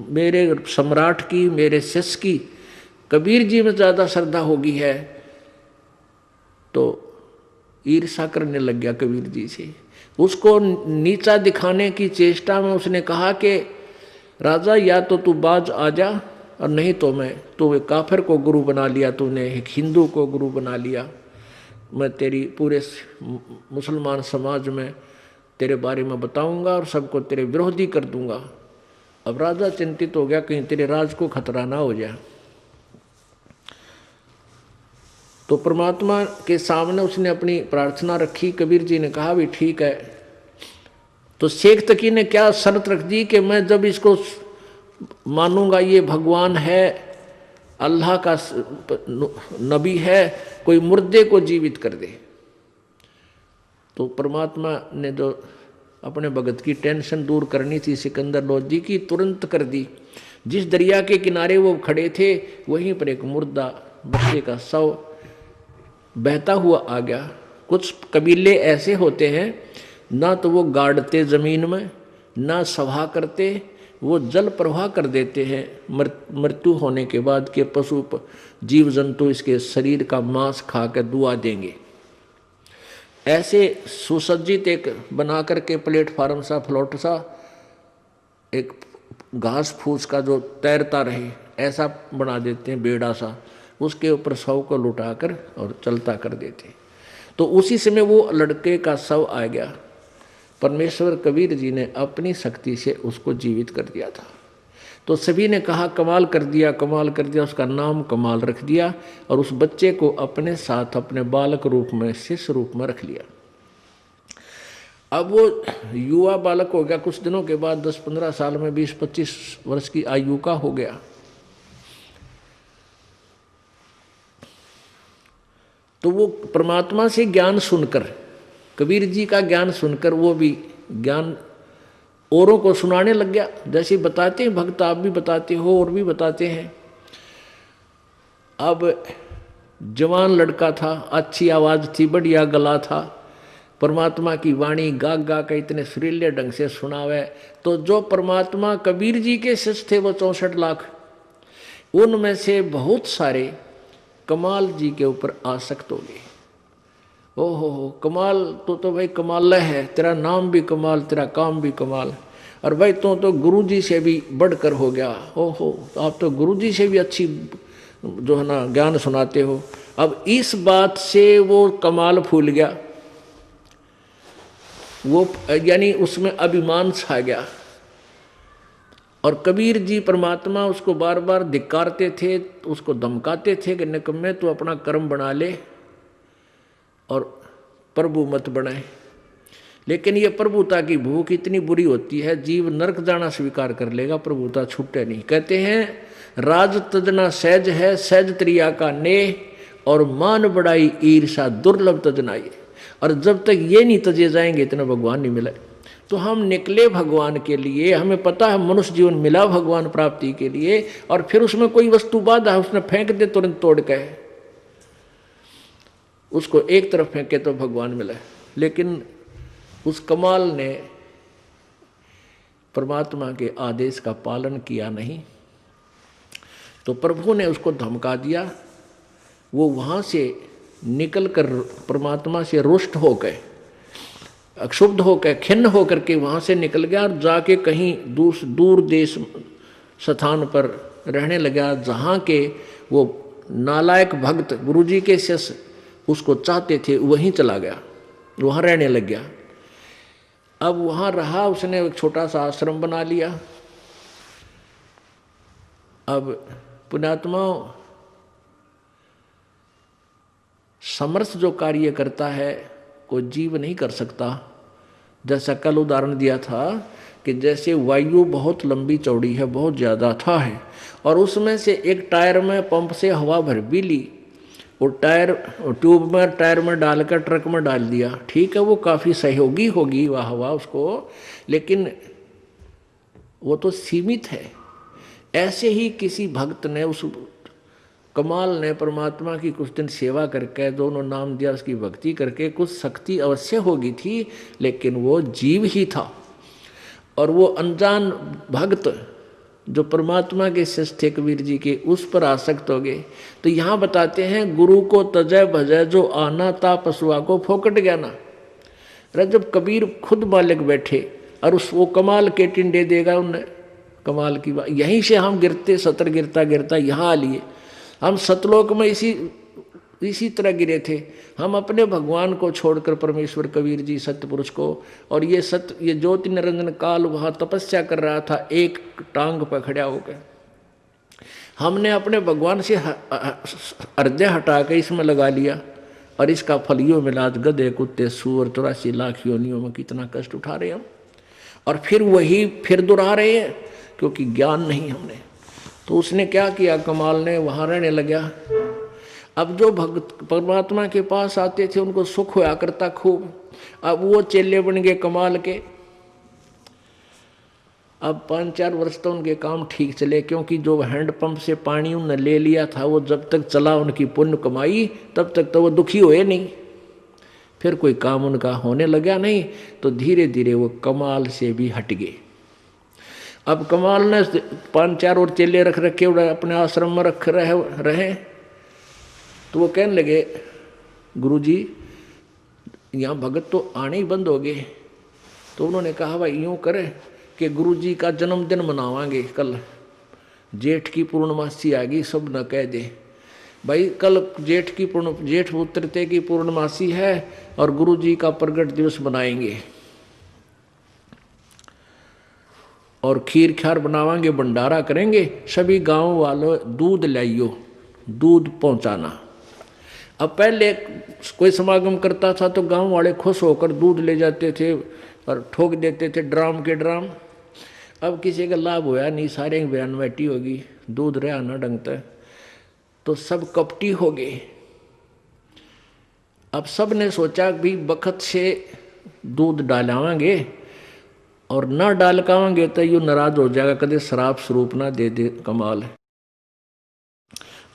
मेरे सम्राट की, मेरे शिष्य की कबीर जी में ज़्यादा श्रद्धा होगी है, तो ईर्षा करने लग गया कबीर जी से। उसको नीचा दिखाने की चेष्टा में उसने कहा कि राजा या तो तू बाज आ जा, और नहीं तो मैं, तो एक काफिर को गुरु बना लिया तूने, एक हिंदू को गुरु बना लिया, मैं तेरी पूरे मुसलमान समाज में तेरे बारे में बताऊंगा और सबको तेरे विरोधी कर दूंगा। अब राजा चिंतित हो गया कहीं तेरे राज को खतरा ना हो जाए। तो परमात्मा के सामने उसने अपनी प्रार्थना रखी। कबीर जी ने कहा भी ठीक है। तो शेख तकी ने क्या शर्त रख दी कि मैं जब इसको मानूंगा ये भगवान है, अल्लाह का नबी है, कोई मुर्दे को जीवित कर दे। तो परमात्मा ने जो अपने भगत की टेंशन दूर करनी थी सिकंदर लोधी की, तुरंत कर दी। जिस दरिया के किनारे वो खड़े थे वहीं पर एक मुर्दा बच्चे का शव बहता हुआ आ गया। कुछ कबीले ऐसे होते हैं, ना तो वो गाड़ते ज़मीन में, ना सभा करते, वो जल प्रवाह कर देते हैं। मृत्यु होने के बाद के पशु जीव जंतु इसके शरीर का मांस खा कर दुआ देंगे। ऐसे सुसज्जित एक बना करके प्लेटफार्म सा, फ्लोट सा, एक घास फूस का जो तैरता रहे ऐसा बना देते हैं, बेड़ा सा, उसके ऊपर शव को लुटाकर और चलता कर देते। तो उसी समय वो लड़के का शव आ गया। परमेश्वर कबीर जी ने अपनी शक्ति से उसको जीवित कर दिया था। तो सभी ने कहा कमाल कर दिया, कमाल कर दिया। उसका नाम कमाल रख दिया और उस बच्चे को अपने साथ अपने बालक रूप में, शिष्य रूप में रख लिया। अब वो युवा बालक हो गया, कुछ दिनों के बाद 10-15 साल में 20-25 वर्ष की आयु का हो गया। तो वो परमात्मा से ज्ञान सुनकर, कबीर जी का ज्ञान सुनकर वो भी ज्ञान औरों को सुनाने लग गया। जैसे बताते हैं भक्त, आप भी बताते हो और भी बताते हैं। अब जवान लड़का था, अच्छी आवाज़ थी, बढ़िया गला था, परमात्मा की वाणी गा गा के इतने सुरीले ढंग से सुनावे। तो जो परमात्मा कबीर जी के शिष्य थे वो 64 लाख, उनमें से बहुत सारे कमाल जी के ऊपर आसक्त हो गए। ओहो कमाल, तो भाई कमाल है, तेरा नाम भी कमाल, तेरा काम भी कमाल, और भाई तो गुरु जी से भी बढ़कर हो गया। ओहो आप तो गुरु जी से भी अच्छी जो है ना ज्ञान सुनाते हो। अब इस बात से वो कमाल फूल गया, वो यानी उसमें अभिमान छा गया। और कबीर जी परमात्मा उसको बार बार धिक्कारते थे, उसको धमकाते थे कि निकम्मे तू अपना कर्म बना ले और प्रभु मत बनाए। लेकिन ये प्रभुता की भूख इतनी बुरी होती है, जीव नरक जाना स्वीकार कर लेगा, प्रभुता छूटे नहीं। कहते हैं राज तजना सहज है, सहज त्रिया का नेह, और मान बढ़ाई ईर्षा दुर्लभ तजनाई। और जब तक ये नहीं तजे जाएंगे इतना भगवान नहीं मिले। तो हम निकले भगवान के लिए, हमें पता है मनुष्य जीवन मिला भगवान प्राप्ति के लिए, और फिर उसमें कोई वस्तु बाधा है उसने फेंक दे तुरंत तोड़ के, उसको एक तरफ फेंके तो भगवान मिला। लेकिन उस कमाल ने परमात्मा के आदेश का पालन किया नहीं, तो प्रभु ने उसको धमका दिया। वो वहाँ से निकल कर परमात्मा से रुष्ट होकर, अक्षुब्ध होकर, खिन्न होकर के वहाँ से निकल गया और जाके कहीं दूर देश स्थान पर रहने लगा, जहाँ के वो नालायक भक्त गुरुजी के शिष्य उसको चाहते थे, वहीं चला गया, वहाँ रहने लग गया। अब वहाँ रहा, उसने एक छोटा सा आश्रम बना लिया। अब पुण्यात्मा समर्थ जो कार्य करता है कोई जीव नहीं कर सकता। जैसा कल उदाहरण दिया था कि जैसे वायु बहुत लंबी चौड़ी है, बहुत ज़्यादा था है, और उसमें से एक टायर में पंप से हवा भर भी ली, वो टायर ट्यूब में टायर में डालकर ट्रक में डाल दिया, ठीक है वो काफ़ी सहयोगी होगी वह हवा उसको, लेकिन वो तो सीमित है। ऐसे ही किसी भक्त ने, उस कमाल ने परमात्मा की कुछ दिन सेवा करके, दोनों नाम दिया, उसकी भक्ति करके कुछ शक्ति अवश्य होगी थी, लेकिन वो जीव ही था। और वो अनजान भक्त जो परमात्मा के शिष्य थे कबीर जी के, उस पर आसक्त हो गए। तो यहाँ बताते हैं गुरु को तजय भजय जो आना ता पशुआ को फोकट गया ना। जब कबीर खुद बालक बैठे और उस वो कमाल के टिंडे देगा उन्हें, कमाल की बात। यहीं से हम गिरते, सतर गिरता गिरता यहाँ आ लिए। हम सतलोक में इसी तरह गिरे थे। हम अपने भगवान को छोड़कर परमेश्वर कबीर जी सत्य पुरुष को, और ये ज्योति निरंजन काल वहाँ तपस्या कर रहा था एक टांग पर खड़ा होकर। हमने अपने भगवान से हृदय हटा के इसमें लगा लिया, और इसका फल यो मिला। गधे कुत्ते सूअर 84 लाख योनियों में कितना कष्ट उठा रहे हम, और फिर वही फिर दोहरा रहे हैं, क्योंकि ज्ञान नहीं हमने। तो उसने क्या किया, कमाल ने वहाँ रहने लगा। अब जो भक्त परमात्मा के पास आते थे उनको सुख होया करता खूब। अब वो चेले बन गए कमाल के। अब 5-4 वर्ष तो उनके काम ठीक चले, क्योंकि जो हैंडपंप से पानी उन्होंने ले लिया था वो जब तक चला उनकी पुण्य कमाई, तब तक तो वो दुखी हुए नहीं। फिर कोई काम उनका होने लगा नहीं, तो धीरे धीरे वो कमाल से भी हट गए। अब कमाल ने 5-4 और चेले रख रखे, अपने आश्रम में रख रहे। तो वो कहने लगे गुरुजी यहाँ भगत तो आने ही बंद हो गए। तो उन्होंने कहा भाई यूँ करें कि गुरुजी का जन्मदिन मनावांगे कल, जेठ की पूर्णमासी आ गई, सब न कह दे भाई कल जेठ उतरते की पूर्णमासी है और गुरुजी का प्रगट दिवस मनाएंगे। और खीर खार बनावांगे, भंडारा करेंगे, सभी गांव वालों दूध लाइयो, दूध पहुंचाना। अब पहले कोई समागम करता था तो गांव वाले खुश होकर दूध ले जाते थे और ठोक देते थे ड्राम के ड्राम। अब किसी का लाभ होया नहीं, सारे बयान बैठी होगी, दूध रहा ना ढंगता, तो सब कपटी हो गए। अब सब ने सोचा भी बखत से दूध डालावांगे और ना डाल कावांगे तो यू नाराज हो जाएगा, कदे शराब स्वरूप ना दे दे, कमाल है।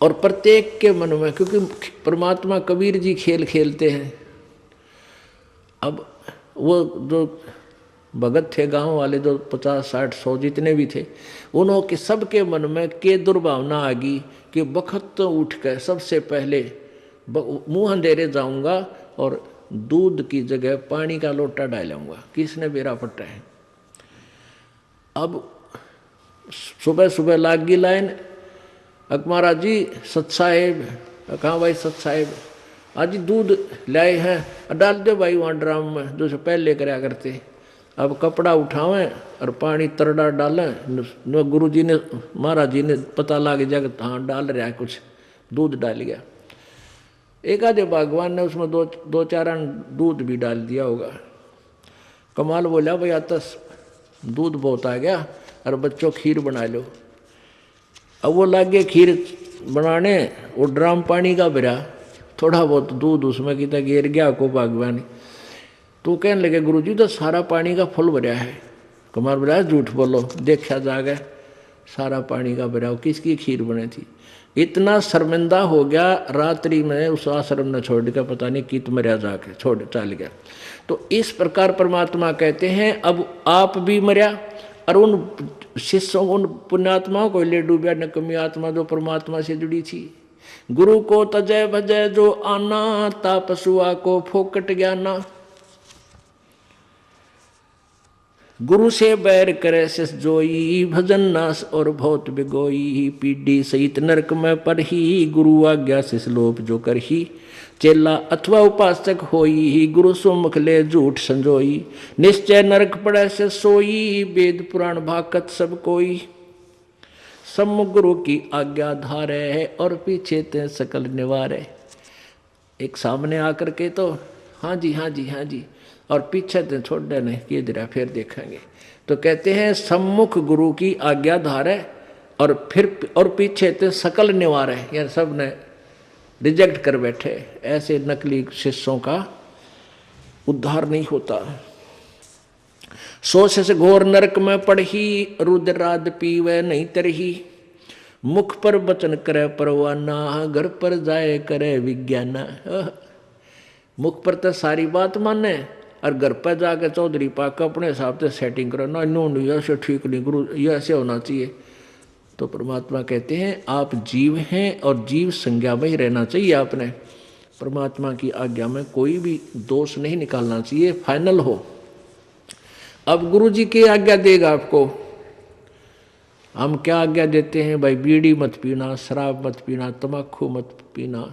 और प्रत्येक के मन में, क्योंकि परमात्मा कबीर जी खेल खेलते हैं। अब वो जो भगत थे गांव वाले, जो 50, 60, 100 जितने भी थे, उन्होंने सबके मन में के दुर्भावना आ गई कि बखत तो उठ कर सबसे पहले मुंह अंधेरे जाऊंगा और दूध की जगह पानी का लोटा डालूंगा, किसने बेरा पट्टा है। अब सुबह सुबह लाग गई लाइन, महाराज जी सत साहेब, कहाँ भाई सत साहेब, आज दूध लाए हैं, डाल दो भाई वहाँ ड्राम में, जो पहले कराया करते। अब कपड़ा उठावें और पानी तरड़ा डालें, गुरु जी ने, महाराज जी ने पता लग जाएगा हाँ डाल रहा है कुछ, दूध डाल गया। एक आधे भगवान ने उसमें दो चार दूध भी डाल दिया होगा। कमाल बोला भाई आता दूध बहुत आ गया और बच्चों खीर बना लो। अब वो लग गए खीर बनाने, वो ड्राम पानी का भरा, थोड़ा बहुत दूध उसमें कितना गिर गया को भगवान। तो कहने लगे गुरुजी तो सारा पानी का फुल भरा है। कुमार बोला झूठ बोलो, देखा जाएगा सारा पानी का भरा, किसकी खीर बनी थी। इतना शर्मिंदा हो गया, रात्रि में उस आश्रम ने छोड़ कर पता नहीं कित मरिया जाके छोड़ चल गया। तो इस प्रकार परमात्मा कहते हैं अब आप भी मरिया और उन शिष्यों, उन पुण्यात्माओं को ले डूबा, नकमी आत्मा जो परमात्मा से जुड़ी थी। गुरु को तजय भजय जो आना, तापसुआ को फोकट ज्ञाना। गुरु से बैर करे शिष जोई, भजन नास और बहुत बिगोई। पीढ़ी सहित नरक में परही, गुरु आज्ञा शिष लोप जो करही। चेला अथवा उपासक होई, गुरु सुमुख ले झूठ संजोई। निश्चय नरक पड़े से सोई, वेद पुराण भाकत सब कोई। सम्मुख गुरु की आज्ञा धारे, और पीछे ते सकल निवारे। एक सामने आकर के तो हाँ जी हाँ जी हाँ जी, और पीछे ते छोड़ देने कि जरा फिर देखेंगे। तो कहते हैं सम्मुख गुरु की आज्ञा धारे और फिर और पीछे ते सकल निवारे, यार सब ने रिजेक्ट कर बैठे। ऐसे नकली शिष्यों का उद्धार नहीं होता। सो से घोर नरक में पड़ही, रुद्राद पीवे नहीं तरही। मुख पर वचन करे परवाना, घर पर जाए करे विज्ञाना। मुख पर तो सारी बात माने और घर पर जाकर चौधरी पाक अपने हिसाब से सेटिंग करो ना, नो ऐसे ठीक नहीं गुरु, ये ऐसे होना चाहिए। तो परमात्मा कहते हैं आप जीव हैं और जीव संज्ञा में ही रहना चाहिए। आपने परमात्मा की आज्ञा में कोई भी दोष नहीं निकालना चाहिए, फाइनल हो। अब गुरु जी की आज्ञा देगा आपको। हम क्या आज्ञा देते हैं भाई, बीड़ी मत पीना, शराब मत पीना, तम्बाकू मत पीना,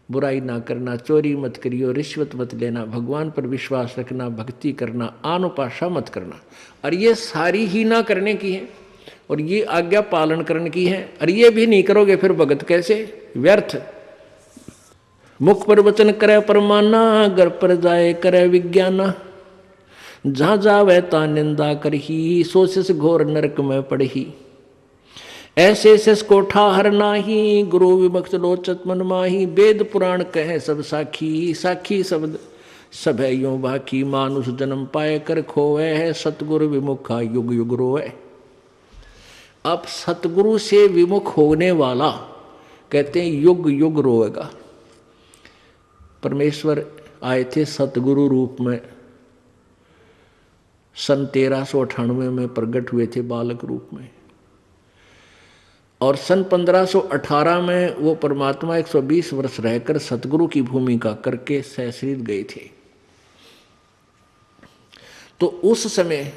बुराई ना करना, चोरी मत करियो, रिश्वत मत लेना, भगवान पर विश्वास रखना, भक्ति करना, आनुपाशा मत करना। और ये सारी ही ना करने की है और ये आज्ञा पालन करने की है। और ये भी नहीं करोगे फिर भगत कैसे, व्यर्थ। मुख पर वचन करे परमाना, घर पर जाए करे विज्ञाना। जहाँ जावे ता निंदा करही, सोच घोर नरक में पड़ही। ऐसे शेष को ठाहर नाही, गुरु विमुक्त लोचत मन माही। वेद पुराण कहे सब साखी, साखी शब्द सब है यूं बाकी। मानुष जन्म पाए कर खोवे है, सतगुरु विमुखा युग युग रोए। अब सतगुरु से विमुख होने वाला कहते हैं युग युग रोएगा। परमेश्वर आए थे सतगुरु रूप में, सन 1398 में प्रकट हुए थे बालक रूप में। और सन 1518 में वो परमात्मा 120 वर्ष रहकर सतगुरु की भूमिका करके सहशरीर गए थे। तो उस समय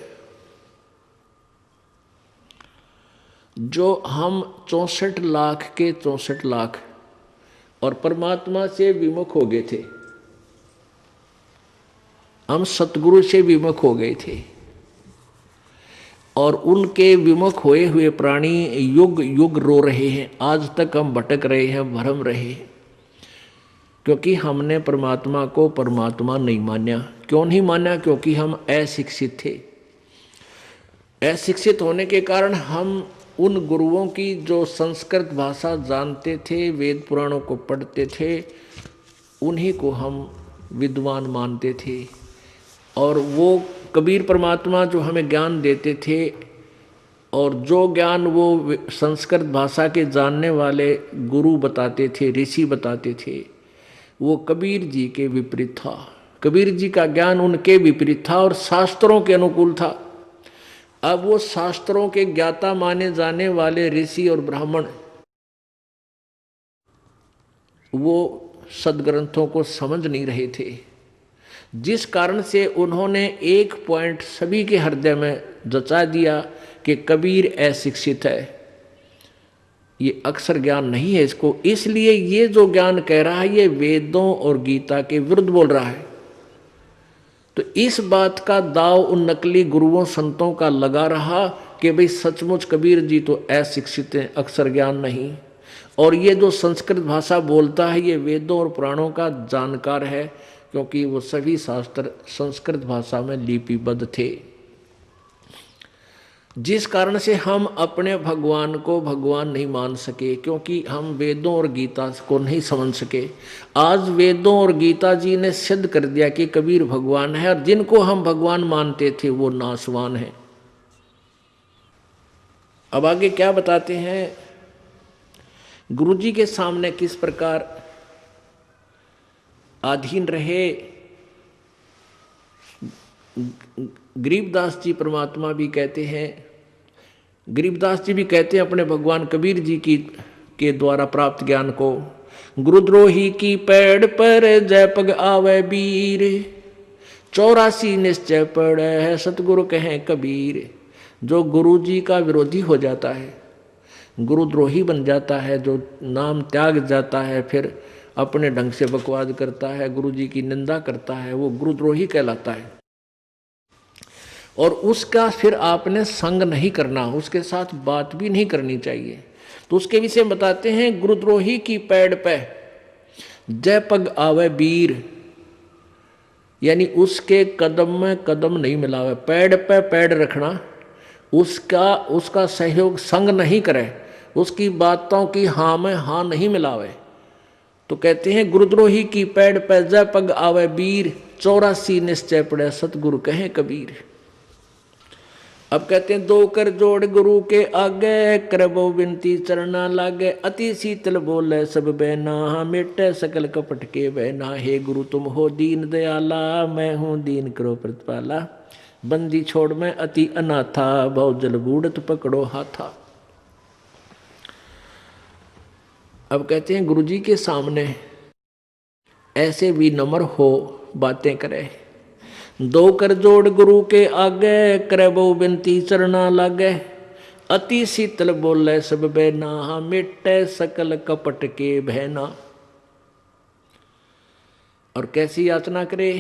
जो हम 64 लाख के 64 लाख और परमात्मा से विमुख हो गए थे, हम सतगुरु से विमुख हो गए थे। और उनके विमुख हुए हुए प्राणी युग युग रो रहे हैं। आज तक हम भटक रहे हैं, भरम रहे हैं, क्योंकि हमने परमात्मा को परमात्मा नहीं माना। क्यों नहीं माना? क्योंकि हम अशिक्षित थे। अशिक्षित होने के कारण हम उन गुरुओं की जो संस्कृत भाषा जानते थे, वेद पुराणों को पढ़ते थे, उन्हीं को हम विद्वान मानते थे। और वो कबीर परमात्मा जो हमें ज्ञान देते थे, और जो ज्ञान वो संस्कृत भाषा के जानने वाले गुरु बताते थे, ऋषि बताते थे, वो कबीर जी के विपरीत था। कबीर जी का ज्ञान उनके विपरीत था और शास्त्रों के अनुकूल था। अब वो शास्त्रों के ज्ञाता माने जाने वाले ऋषि और ब्राह्मण वो सदग्रंथों को समझ नहीं रहे थे, जिस कारण से उन्होंने एक पॉइंट सभी के हृदय में जचा दिया कि कबीर अशिक्षित है, ये अक्षर ज्ञान नहीं है इसको, इसलिए ये जो ज्ञान कह रहा है ये वेदों और गीता के विरुद्ध बोल रहा है। तो इस बात का दाव उन नकली गुरुओं संतों का लगा रहा कि भाई सचमुच कबीर जी तो अशिक्षित हैं, अक्षर ज्ञान नहीं, और ये जो संस्कृत भाषा बोलता है ये वेदों और पुराणों का जानकार है, क्योंकि वो सभी शास्त्र संस्कृत भाषा में लिपिबद्ध थे। जिस कारण से हम अपने भगवान को भगवान नहीं मान सके, क्योंकि हम वेदों और गीता को नहीं समझ सके। आज वेदों और गीता जी ने सिद्ध कर दिया कि कबीर भगवान है, और जिनको हम भगवान मानते थे वो नासवान है। अब आगे क्या बताते हैं, गुरु जी के सामने किस प्रकार अधीन रहे। गरीबदास जी परमात्मा भी कहते हैं, गरीबदास जी भी कहते हैं अपने भगवान कबीर जी की के द्वारा प्राप्त ज्ञान को, गुरुद्रोही की पैड़ पर जय पग आवे बीर, 84 निश्चय पड़ है सतगुरु कहें कबीर। जो गुरु जी का विरोधी हो जाता है, गुरुद्रोही बन जाता है, जो नाम त्याग जाता है, फिर अपने ढंग से बकवाद करता है, गुरु जी की निंदा करता है, वो गुरुद्रोही कहलाता है। और उसका फिर आपने संग नहीं करना, उसके साथ बात भी नहीं करनी चाहिए। तो उसके विषय में बताते हैं, गुरुद्रोही की पैड़ पे जय पग आवे बीर, यानी उसके कदम में कदम नहीं मिलावे, पैड़ पे पैड़ रखना, उसका सहयोग संग नहीं करे, उसकी बातों की हाँ में हाँ नहीं मिलावे। तो कहते हैं गुरुद्रोही की पैड़ पे जय पग आवे बीर, 84 निश्चय पड़े सतगुरु कहें कबीर। अब कहते हैं दो कर जोड़ गुरु के आगे, करबो विनती चरना लागे, अति शीतल बोले सब बहना, मिटे सकल कपट के बहना। हे गुरु तुम हो दीन दयाला, मैं हूँ दीन करो प्रतिपाला, बंदी छोड़ मैं अति अनाथा, बहु जल बूढ़त पकड़ो हाथा। अब कहते हैं गुरु जी के सामने ऐसे भी नम्र हो बातें करे, दो कर जोड़ गुरु के आगे, करे वो बिनती चरना लागे, अति शीतल बोले सब बहना, मिटे सकल कपट के बहना। और कैसी याचना करे,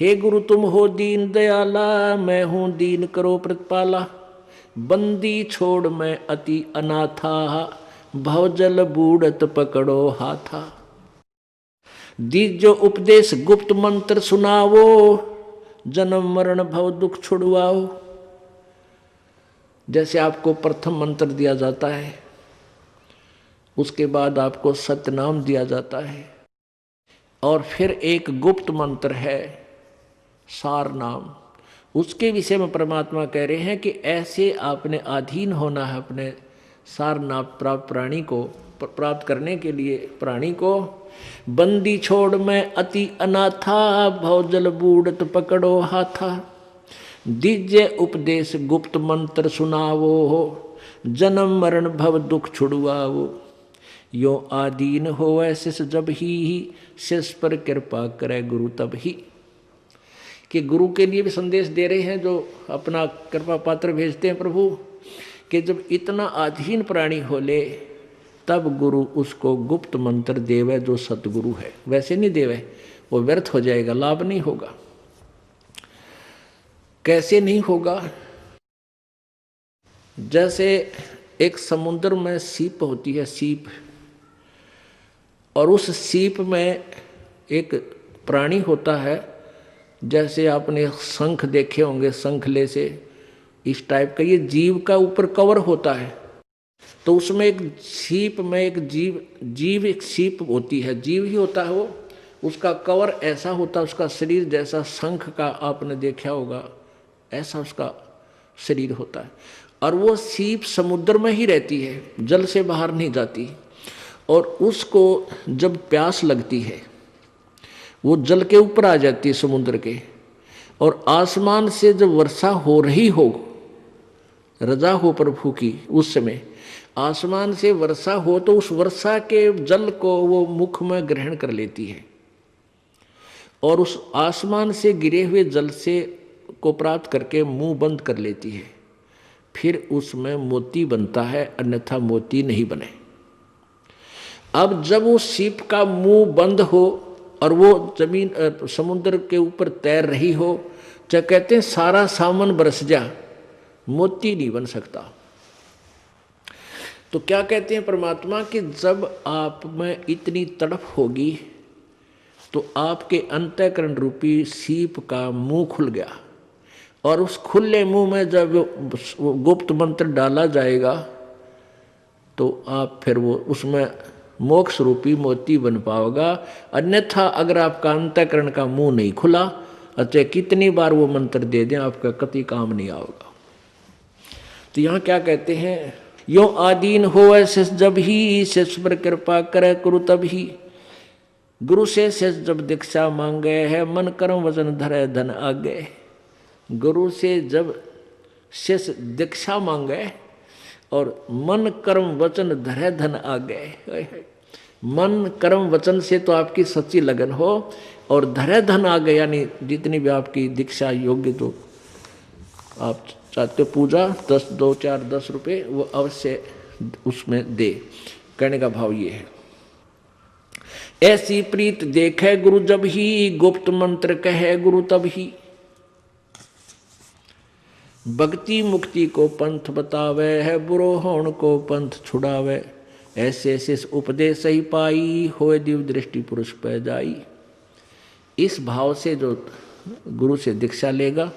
हे गुरु तुम हो दीन दयाला, मैं हूं दीन करो प्रतिपाला, बंदी छोड़ मैं अति अनाथा, भवजल बूढ़त पकड़ो हाथा। दीजो उपदेश गुप्त मंत्र सुनावो, जन्म मरण भव दुख छुड़वाओ। जैसे आपको प्रथम मंत्र दिया जाता है, उसके बाद आपको सतनाम दिया जाता है, और फिर एक गुप्त मंत्र है सार नाम। उसके विषय में परमात्मा कह रहे हैं कि ऐसे आपने अधीन होना है अपने सार नाम प्राप्त प्राणी को प्राप्त करने के लिए प्राणी को। बंदी छोड़ मैं अति अनाथा, भवजल बूढ़त पकड़ो हाथा। दीजे उपदेश गुप्त मंत्र सुनावो, जन्म मरण भव दुख छुड़वाओ। यो आदीन हो ऐसे जब ही शिष पर कृपा करे गुरु तब ही। कि गुरु के लिए भी संदेश दे रहे हैं जो अपना कृपा पात्र भेजते हैं प्रभु, कि जब इतना अधीन प्राणी हो ले तब गुरु उसको गुप्त मंत्र देवे जो सतगुरु है, वैसे नहीं देवे, वो व्यर्थ हो जाएगा, लाभ नहीं होगा। कैसे नहीं होगा? जैसे एक समुद्र में सीप होती है, सीप, और उस सीप में एक प्राणी होता है, जैसे आपने शंख देखे होंगे, शंखले से इस टाइप का ये जीव का ऊपर कवर होता है। तो उसमें एक सीप में एक जीव एक सीप होती है, जीव ही होता है वो, उसका कवर ऐसा होता है, उसका शरीर जैसा शंख का आपने देखा होगा, ऐसा उसका शरीर होता है। और वो सीप समुद्र में ही रहती है, जल से बाहर नहीं जाती। और उसको जब प्यास लगती है, वो जल के ऊपर आ जाती है समुद्र के, और आसमान से जब वर्षा हो रही हो, रजा हो प्रभु की, उस समय आसमान से वर्षा हो तो उस वर्षा के जल को वो मुख में ग्रहण कर लेती है, और उस आसमान से गिरे हुए जल से को प्राप्त करके मुंह बंद कर लेती है। फिर उसमें मोती बनता है, अन्यथा मोती नहीं बने। अब जब वो सीप का मुंह बंद हो और वो जमीन समुद्र के ऊपर तैर रही हो, चाहे कहते हैं सारा सामान बरस जा, मोती नहीं बन सकता। तो क्या कहते हैं परमात्मा कि जब आप में इतनी तड़प होगी तो आपके अंतःकरण रूपी सीप का मुंह खुल गया, और उस खुले मुंह में जब वो गुप्त मंत्र डाला जाएगा तो आप फिर वो उसमें मोक्ष रूपी मोती बन पाओगा। अन्यथा अगर आपका अंतःकरण का मुंह नहीं खुला, अच्छा कितनी बार वो मंत्र दे दें, आपका कति काम नहीं आओगा। तो यहाँ क्या कहते हैं, यो आदीन हो ऐसे जब ही शेष पर कृपा करे गुरु तब ही। गुरु से शेष जब दीक्षा मांगे है, मन कर्म वचन धरे धन आगे। गुरु से जब शेष दीक्षा मांगे और मन कर्म वचन धरे धन आगे। मन कर्म वचन से तो आपकी सच्ची लगन हो, और धरे धन आगे, यानी जितनी भी आपकी दीक्षा योग्य, तो आप चाहते हो पूजा 10 2 4 10 रुपये वो अवश्य उसमें दे। कहने का भाव ये है, ऐसी प्रीत देखे गुरु जब ही, गुप्त मंत्र कहे गुरु तब ही। भक्ति मुक्ति को पंथ बतावे है, बुरो होण को पंथ छुड़ावे। ऐसे ऐसे उपदेश ही पाई, होए दिव्य दृष्टि पुरुष पै जाई। इस भाव से जो गुरु से दीक्षा लेगा,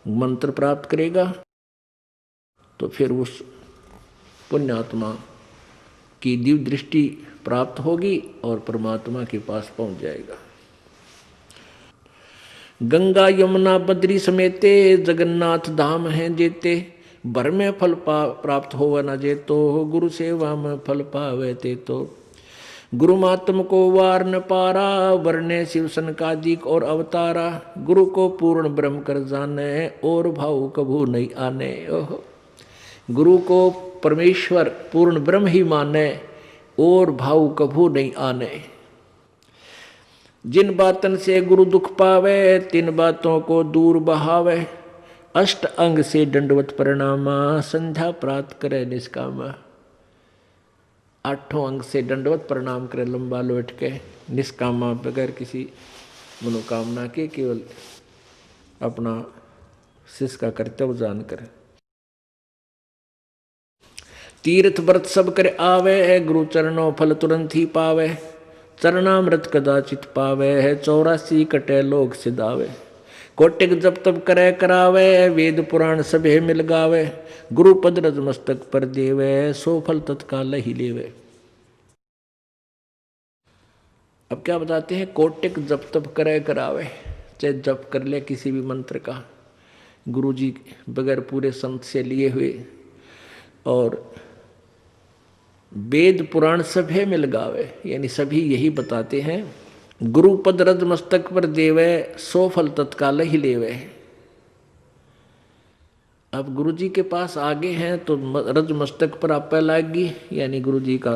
मंत्र प्राप्त करेगा, तो फिर उस पुण्यात्मा की दिव्य दृष्टि प्राप्त होगी और परमात्मा के पास पहुंच जाएगा। गंगा यमुना बद्री समेते, जगन्नाथ धाम हैं जेते। भर में फल प्राप्त हो न जेतो, गुरु सेवा में फल पावे ते तो। गुरु मातम को वार न पारा, वर्णे शिव सनकादिक और अवतारा। गुरु को पूर्ण ब्रह्म कर जाने, और भाव कभू नहीं आने। ओहो, गुरु को परमेश्वर पूर्ण ब्रह्म ही माने, और भाव कभू नहीं आने। जिन बातन से गुरु दुख पावे, तिन बातों को दूर बहावे। अष्ट अंग से दंडवत प्रणामा, संध्या प्राप्त करे निष्कामा। 8 अंग से दंडवत प्रणाम करे, लंबा लौट के, निष्कामा, बगैर किसी मनोकामना के, केवल अपना शिष्य का कर्तव्य जान कर। तीर्थ व्रत सब करे आवे है, गुरु चरणों फल तुरंत ही पावे। चरणामृत कदाचित पावे है, 84 कटे लोग सिधावे। कोटिक जब तब करे करावे, वेद पुराण सभे मिल गावे। गुरु पद रज मस्तक पर देवे, सो फल तत्काल ही लेवे। अब क्या बताते हैं, कोटिक जब तब करे करावे, चाहे जप कर ले किसी भी मंत्र का, गुरु जी बगैर पूरे संत से लिए हुए, और वेद पुराण सभे मिल गावे, यानी सभी यही बताते हैं, गुरु पद रज मस्तक पर देवे, सो फल तत्काल ही लेवे। अब गुरु जी के पास आगे हैं तो रज मस्तक पर आप लागी, यानी गुरु जी का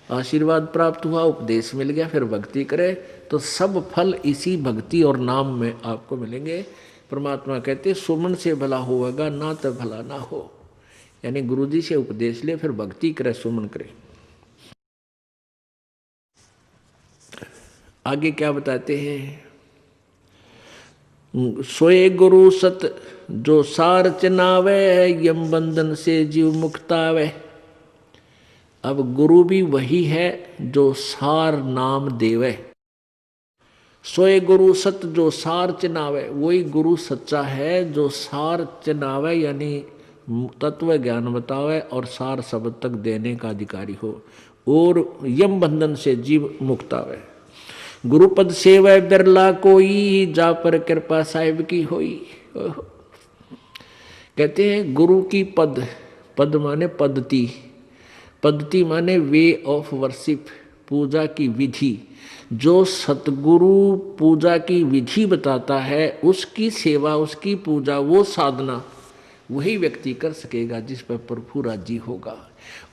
आशीर्वाद प्राप्त हुआ, उपदेश मिल गया, फिर भक्ति करे तो सब फल इसी भक्ति और नाम में आपको मिलेंगे। परमात्मा कहते सुमन से भला होगा, ना तो भला ना हो, यानी गुरु जी से उपदेश ले, फिर भक्ति करे, सुमन करे। आगे क्या बताते हैं, सोए गुरु सत जो सार चनावे, यम बंधन से जीव मुक्तावे। अब गुरु भी वही है जो सार नाम देवे। सोए गुरु सत जो सार चनावे, वही गुरु सच्चा है जो सार चनावे यानी तत्व ज्ञान बतावे और सार शब्द तक देने का अधिकारी हो, और यम बंधन से जीव मुक्त आवे। गुरुपद सेवै बिरला कोई, जा पर कृपा साहिब की होई। कहते हैं गुरु की पद, पद माने पद्धति, पद्धति माने वे ऑफ वर्शिप, पूजा की विधि। जो सतगुरु पूजा की विधि बताता है, उसकी सेवा, उसकी पूजा, वो साधना वही व्यक्ति कर सकेगा जिस पर प्रभु राजी होगा।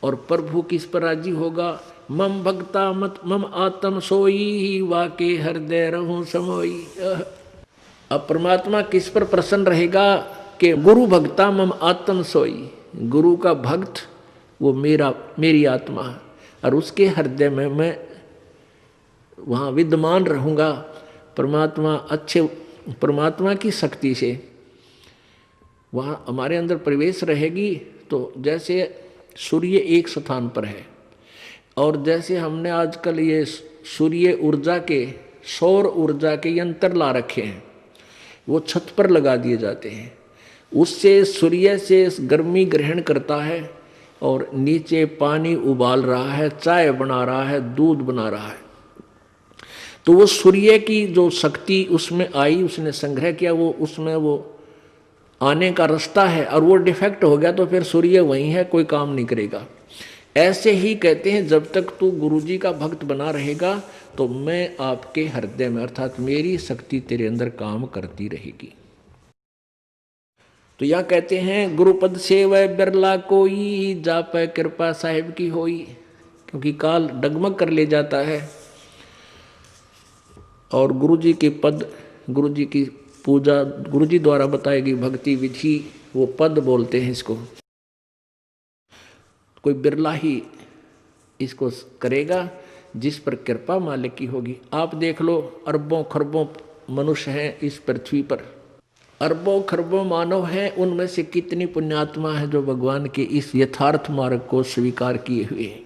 और प्रभु किस पर राजी होगा? मम भक्ता मत मम आत्म सोई, वाके हृदय रहूं समोई। अब परमात्मा किस पर प्रसन्न रहेगा? कि गुरु भक्ता मम आत्म सोई, गुरु का भक्त वो मेरी आत्मा है, और उसके हृदय में मैं वहाँ विद्यमान रहूँगा। परमात्मा अच्छे, परमात्मा की शक्ति से वहाँ हमारे अंदर प्रवेश रहेगी। तो जैसे सूर्य एक स्थान पर है, और जैसे हमने आजकल ये सूर्य ऊर्जा के, सौर ऊर्जा के यंत्र ला रखे हैं, वो छत पर लगा दिए जाते हैं। उससे सूर्य से गर्मी ग्रहण करता है और नीचे पानी उबाल रहा है, चाय बना रहा है, दूध बना रहा है। तो वो सूर्य की जो शक्ति उसमें आई, उसने संग्रह किया, वो उसमें वो आने का रास्ता है, और वो डिफेक्ट हो गया तो फिर सूर्य वहीं है, कोई काम नहीं करेगा। ऐसे ही कहते हैं जब तक तू गुरुजी का भक्त बना रहेगा तो मैं आपके हृदय में, अर्थात मेरी शक्ति तेरे अंदर काम करती रहेगी। तो यह कहते हैं गुरुपद सेवै बिरला कोई, जापै कृपा साहिब की होई। क्योंकि काल डगमग कर ले जाता है, और गुरुजी के पद, गुरुजी की पूजा, गुरुजी द्वारा बताएगी भक्ति विधि, वो पद बोलते हैं इसको। कोई बिरला ही इसको करेगा जिस पर कृपा मालिक की होगी। आप देख लो, अरबों खरबों मनुष्य हैं इस पृथ्वी पर, अरबों खरबों मानव हैं, उनमें से कितनी पुण्यात्मा है जो भगवान के इस यथार्थ मार्ग को स्वीकार किए हुए हैं।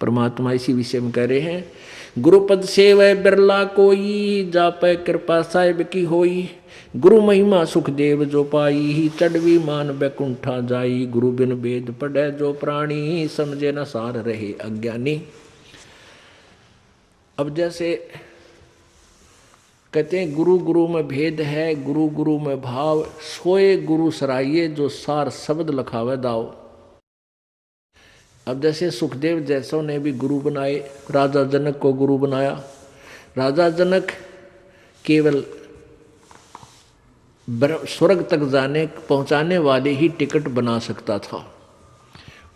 परमात्मा इसी विषय में कह रहे हैं, गुरुपद सेवै बिरला कोई, जापै कृपा साहिब की होई। गुरु महिमा सुखदेव जो पाई, चढ़वी मान बैकुंठा जाई। गुरु बिन वेद पढ़ै जो प्राणी, समझे न सार रहे अज्ञानी। अब जैसे कहते हैं गुरु गुरु में भेद है, गुरु गुरु में भाव, सोए गुरु सराइये जो सार शब्द लखावे दाव। अब जैसे सुखदेव जैसों ने भी गुरु बनाए, राजा जनक को गुरु बनाया। राजा जनक केवल स्वर्ग तक जाने पहुंचाने वाले ही टिकट बना सकता था,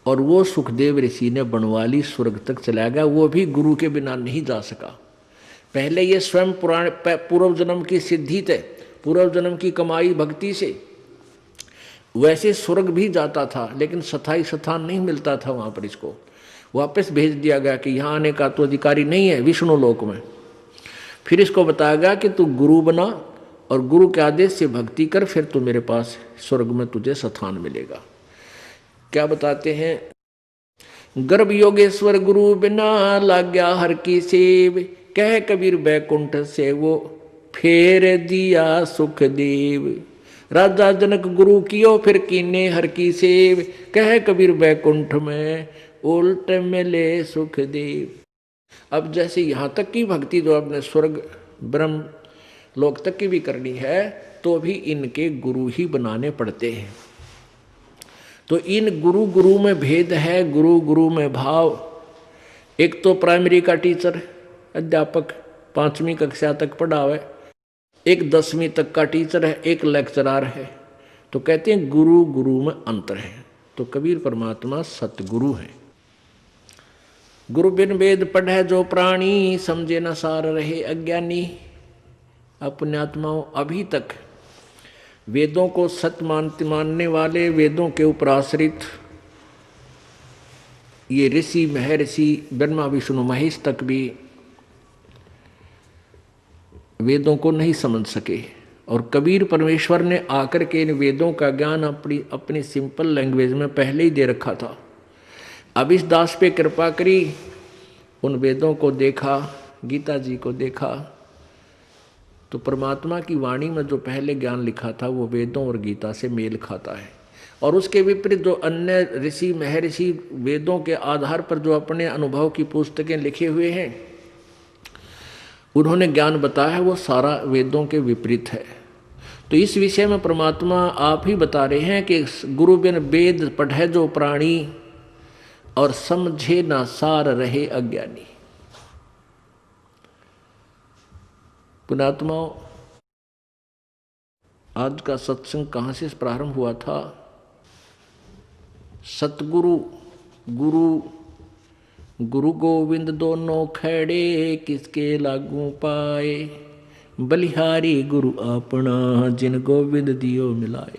और वो सुखदेव ऋषि ने बनवा ली, स्वर्ग तक चला गया, वो भी गुरु के बिना नहीं जा सका। पहले ये स्वयं पूर्व जन्म की सिद्धि थे, पूर्व जन्म की कमाई भक्ति से वैसे स्वर्ग भी जाता था, लेकिन स्थायी स्थान नहीं मिलता था वहाँ पर। इसको वापस भेज दिया गया कि यहाँ आने का तो अधिकारी नहीं है विष्णु लोक में। फिर इसको बताया गया कि तू गुरु बना और गुरु के आदेश से भक्ति कर, फिर तू मेरे पास स्वर्ग में तुझे स्थान मिलेगा। क्या बताते हैं, गर्भ योगेश्वर गुरु बिना, लाग्या हर की सेव। कह कबीर बैकुंठ से वो, फेर दिया सुखदेव। राजा जनक गुरु कियो, फिर कीने हर की सेव। कह कबीर बैकुंठ में, उल्ट मिले सुखदेव। अब जैसे यहाँ तक की भक्ति जो अपने स्वर्ग ब्रह्म लोक तक की भी करनी है, तो भी इनके गुरु ही बनाने पड़ते हैं। तो इन गुरु गुरु में भेद है, गुरु गुरु में भाव। एक तो प्राइमरी का टीचर, अध्यापक 5वीं कक्षा तक पढ़ावे, एक 10वीं तक का टीचर है, एक लेक्चरार है। तो कहते हैं गुरु गुरु में अंतर है। तो कबीर परमात्मा सतगुरु है। गुरु बिन वेद पढ़े जो प्राणी, समझे न सार रहे अज्ञानी। पुण्यात्माओं, अभी तक वेदों को सत्य मानने वाले, वेदों के ऊपर आश्रित ये ऋषि महर्षि ब्रह्मा विष्णु महेश तक भी वेदों को नहीं समझ सके। और कबीर परमेश्वर ने आकर के इन वेदों का ज्ञान अपनी सिंपल लैंग्वेज में पहले ही दे रखा था। अब इस दास पे कृपा करी, उन वेदों को देखा, गीता जी को देखा, तो परमात्मा की वाणी में जो पहले ज्ञान लिखा था वो वेदों और गीता से मेल खाता है। और उसके विपरीत जो अन्य ऋषि महर्षि वेदों के आधार पर जो अपने अनुभव की पुस्तकें लिखे हुए हैं, उन्होंने ज्ञान बताया है, वो सारा वेदों के विपरीत है। तो इस विषय में परमात्मा आप ही बता रहे हैं कि गुरु बिन वेद पढ़े जो प्राणी, और समझे ना सार रहे अज्ञानी। पुणात्माओं, आज का सत्संग कहाँ से प्रारंभ हुआ था? सतगुरु गुरु गोविंद दोनों खड़े, किसके लागू पाए, बलिहारी गुरु अपना, जिन गोविंद दियो मिलाए।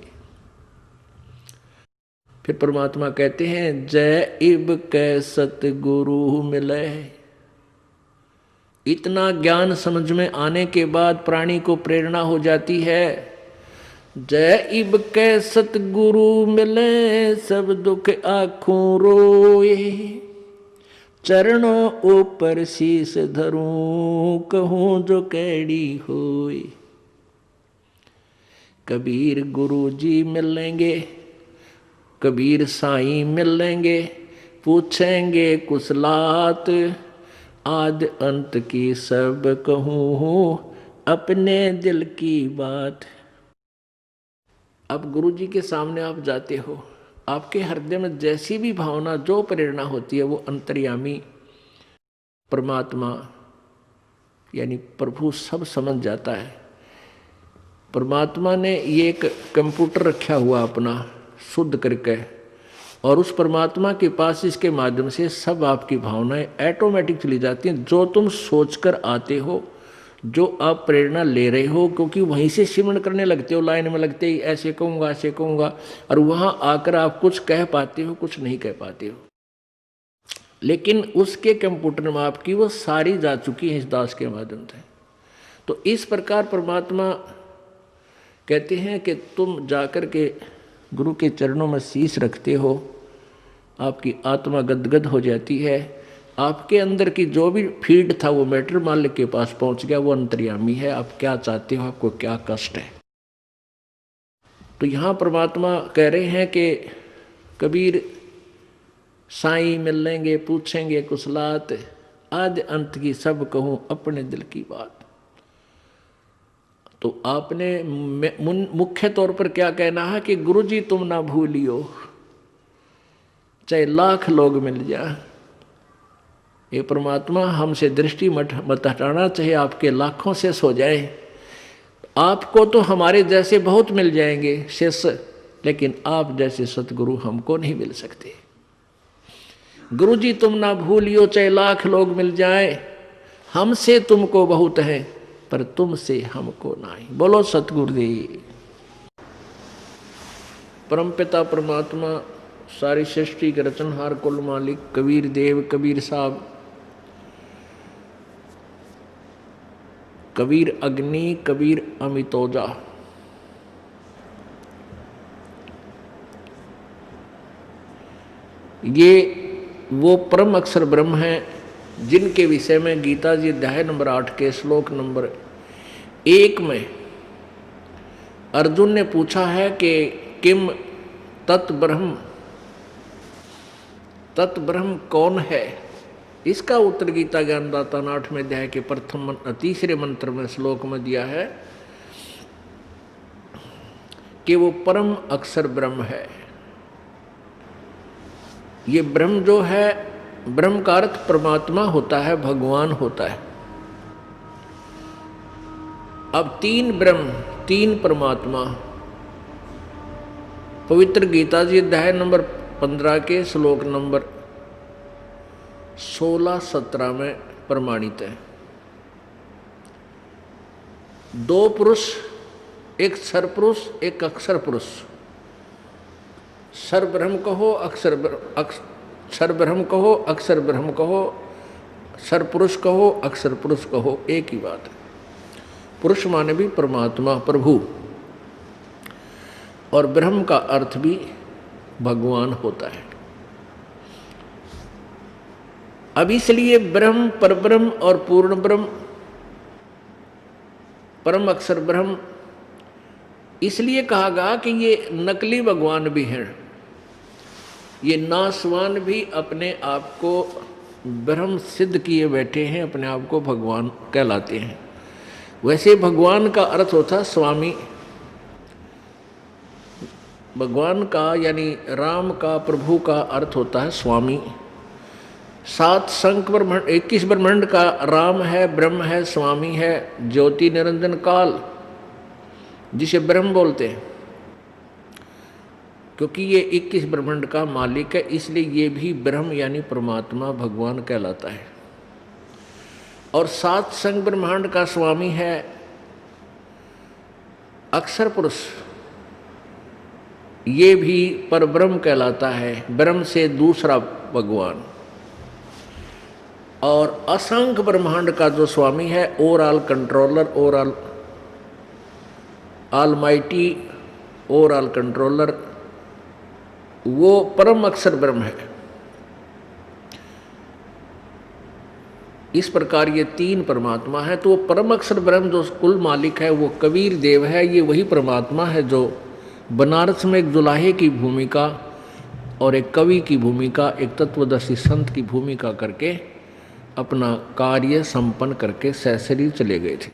फिर परमात्मा कहते हैं, जय इब कै सतगुरु मिले। इतना ज्ञान समझ में आने के बाद प्राणी को प्रेरणा हो जाती है, जय इब कै सतगुरु मिले, सब दुख आँखों रोए, चरणों ऊपर शीस धरूं, कहूँ जो कैडी होए। कबीर गुरु जी मिलेंगे, कबीर साईं मिलेंगे, पूछेंगे कुशलात, आद अंत की सब कहूँ, अपने दिल की बात। अब गुरु जी के सामने आप जाते हो, आपके हृदय में जैसी भी भावना, जो प्रेरणा होती है, वो अंतर्यामी परमात्मा यानी प्रभु सब समझ जाता है। परमात्मा ने ये एक कंप्यूटर रखा हुआ अपना शुद्ध करके, और उस परमात्मा के पास इसके माध्यम से सब आपकी भावनाएं ऑटोमेटिक चली जाती हैं। जो तुम सोचकर आते हो, जो आप प्रेरणा ले रहे हो, क्योंकि वहीं से सिमरण करने लगते हो, लाइन में लगते ही ऐसे कहूँगा ऐसे कहूँगा, और वहाँ आकर आप कुछ कह पाते हो, कुछ नहीं कह पाते हो। लेकिन उसके कंप्यूटर में आपकी वो सारी जा चुकी है इस दास के माध्यम से। तो इस प्रकार परमात्मा कहते हैं कि तुम जाकर के गुरु के चरणों में शीश रखते हो, आपकी आत्मा गदगद हो जाती है। आपके अंदर की जो भी फीड था वो मैटर मालिक के पास पहुंच गया, वो अंतर्यामी है। आप क्या चाहते हो, आपको क्या कष्ट है। तो यहाँ परमात्मा कह रहे हैं कि कबीर साईं मिलेंगे, पूछेंगे कुशलात, आदि अंत की सब कहूँ, अपने दिल की बात। तो आपने मुख्य तौर पर क्या कहना है कि गुरु जी तुम ना भूलियो, चाहे लाख लोग मिल जाए। ये परमात्मा हमसे दृष्टि मत हटाना, चाहे आपके लाखों से सो जाए। आपको तो हमारे जैसे बहुत मिल जाएंगे शिष्य, लेकिन आप जैसे सतगुरु हमको नहीं मिल सकते। गुरु जी तुम ना भूलियो, चाहे लाख लोग मिल जाए, हमसे तुमको बहुत है, पर तुमसे हमको नहीं। बोलो सतगुरुदेव। परमपिता परमात्मा, सारी सृष्टि के रचनहार, कुल मालिक कबीर देव, कबीर साहब, कबीर अग्नि, कबीर अमितोजा, ये वो परम अक्षर ब्रह्म है जिनके विषय में गीता जी अध्याय नंबर 8 के श्लोक नंबर 1 में अर्जुन ने पूछा है कि किम तत्ब्रह्म, तत्ब्रह्म कौन है। इसका उत्तर गीता ज्ञानदाता 8वें अध्याय के प्रथम तीसरे मंत्र में श्लोक में दिया है कि वो परम अक्षर ब्रह्म है। ये ब्रह्म जो है, ब्रह्म का अर्थ परमात्मा होता है, भगवान होता है। अब तीन ब्रह्म, तीन परमात्मा पवित्र गीता जी अध्याय नंबर 15 के श्लोक नंबर 16-17 में प्रमाणित है। दो पुरुष, एक सरपुरुष, एक अक्षर पुरुष। सर ब्रह्म कहो, सर ब्रह्म कहो, अक्षर ब्रह्म कहो, सर पुरुष कहो, अक्षर पुरुष कहो, एक ही बात है। पुरुष माने भी परमात्मा, प्रभु, और ब्रह्म का अर्थ भी भगवान होता है। अब इसलिए ब्रह्म, परब्रह्म और पूर्ण ब्रह्म, परम अक्षर ब्रह्म इसलिए कहा गया कि ये नकली भगवान भी हैं, ये नासवान भी अपने आप को ब्रह्म सिद्ध किए बैठे हैं, अपने आप को भगवान कहलाते हैं। वैसे भगवान का अर्थ होता स्वामी, भगवान का यानी राम का, प्रभु का अर्थ होता है स्वामी। 7 संख ब्रह्मांड, 21 ब्रह्मांड का राम है, ब्रह्म है, स्वामी है, ज्योति निरंजन काल जिसे ब्रह्म बोलते हैं, क्योंकि ये 21 ब्रह्मांड का मालिक है, इसलिए ये भी ब्रह्म यानी परमात्मा भगवान कहलाता है। और 7 संख ब्रह्मांड का स्वामी है अक्षर पुरुष, ये भी परब्रह्म कहलाता है, ब्रह्म से दूसरा भगवान। और असंख्य ब्रह्मांड का जो स्वामी है, overall controller, overall almighty, overall controller, वो परम अक्षर ब्रह्म है। इस प्रकार ये 3 परमात्मा है। तो वो परम अक्षर ब्रह्म जो कुल मालिक है वो कबीर देव है, ये वही परमात्मा है जो बनारस में एक जुलाहे की भूमिका और एक कवि की भूमिका, एक तत्वदर्शी संत की भूमिका करके अपना कार्य संपन्न करके सशरीर चले गए थे।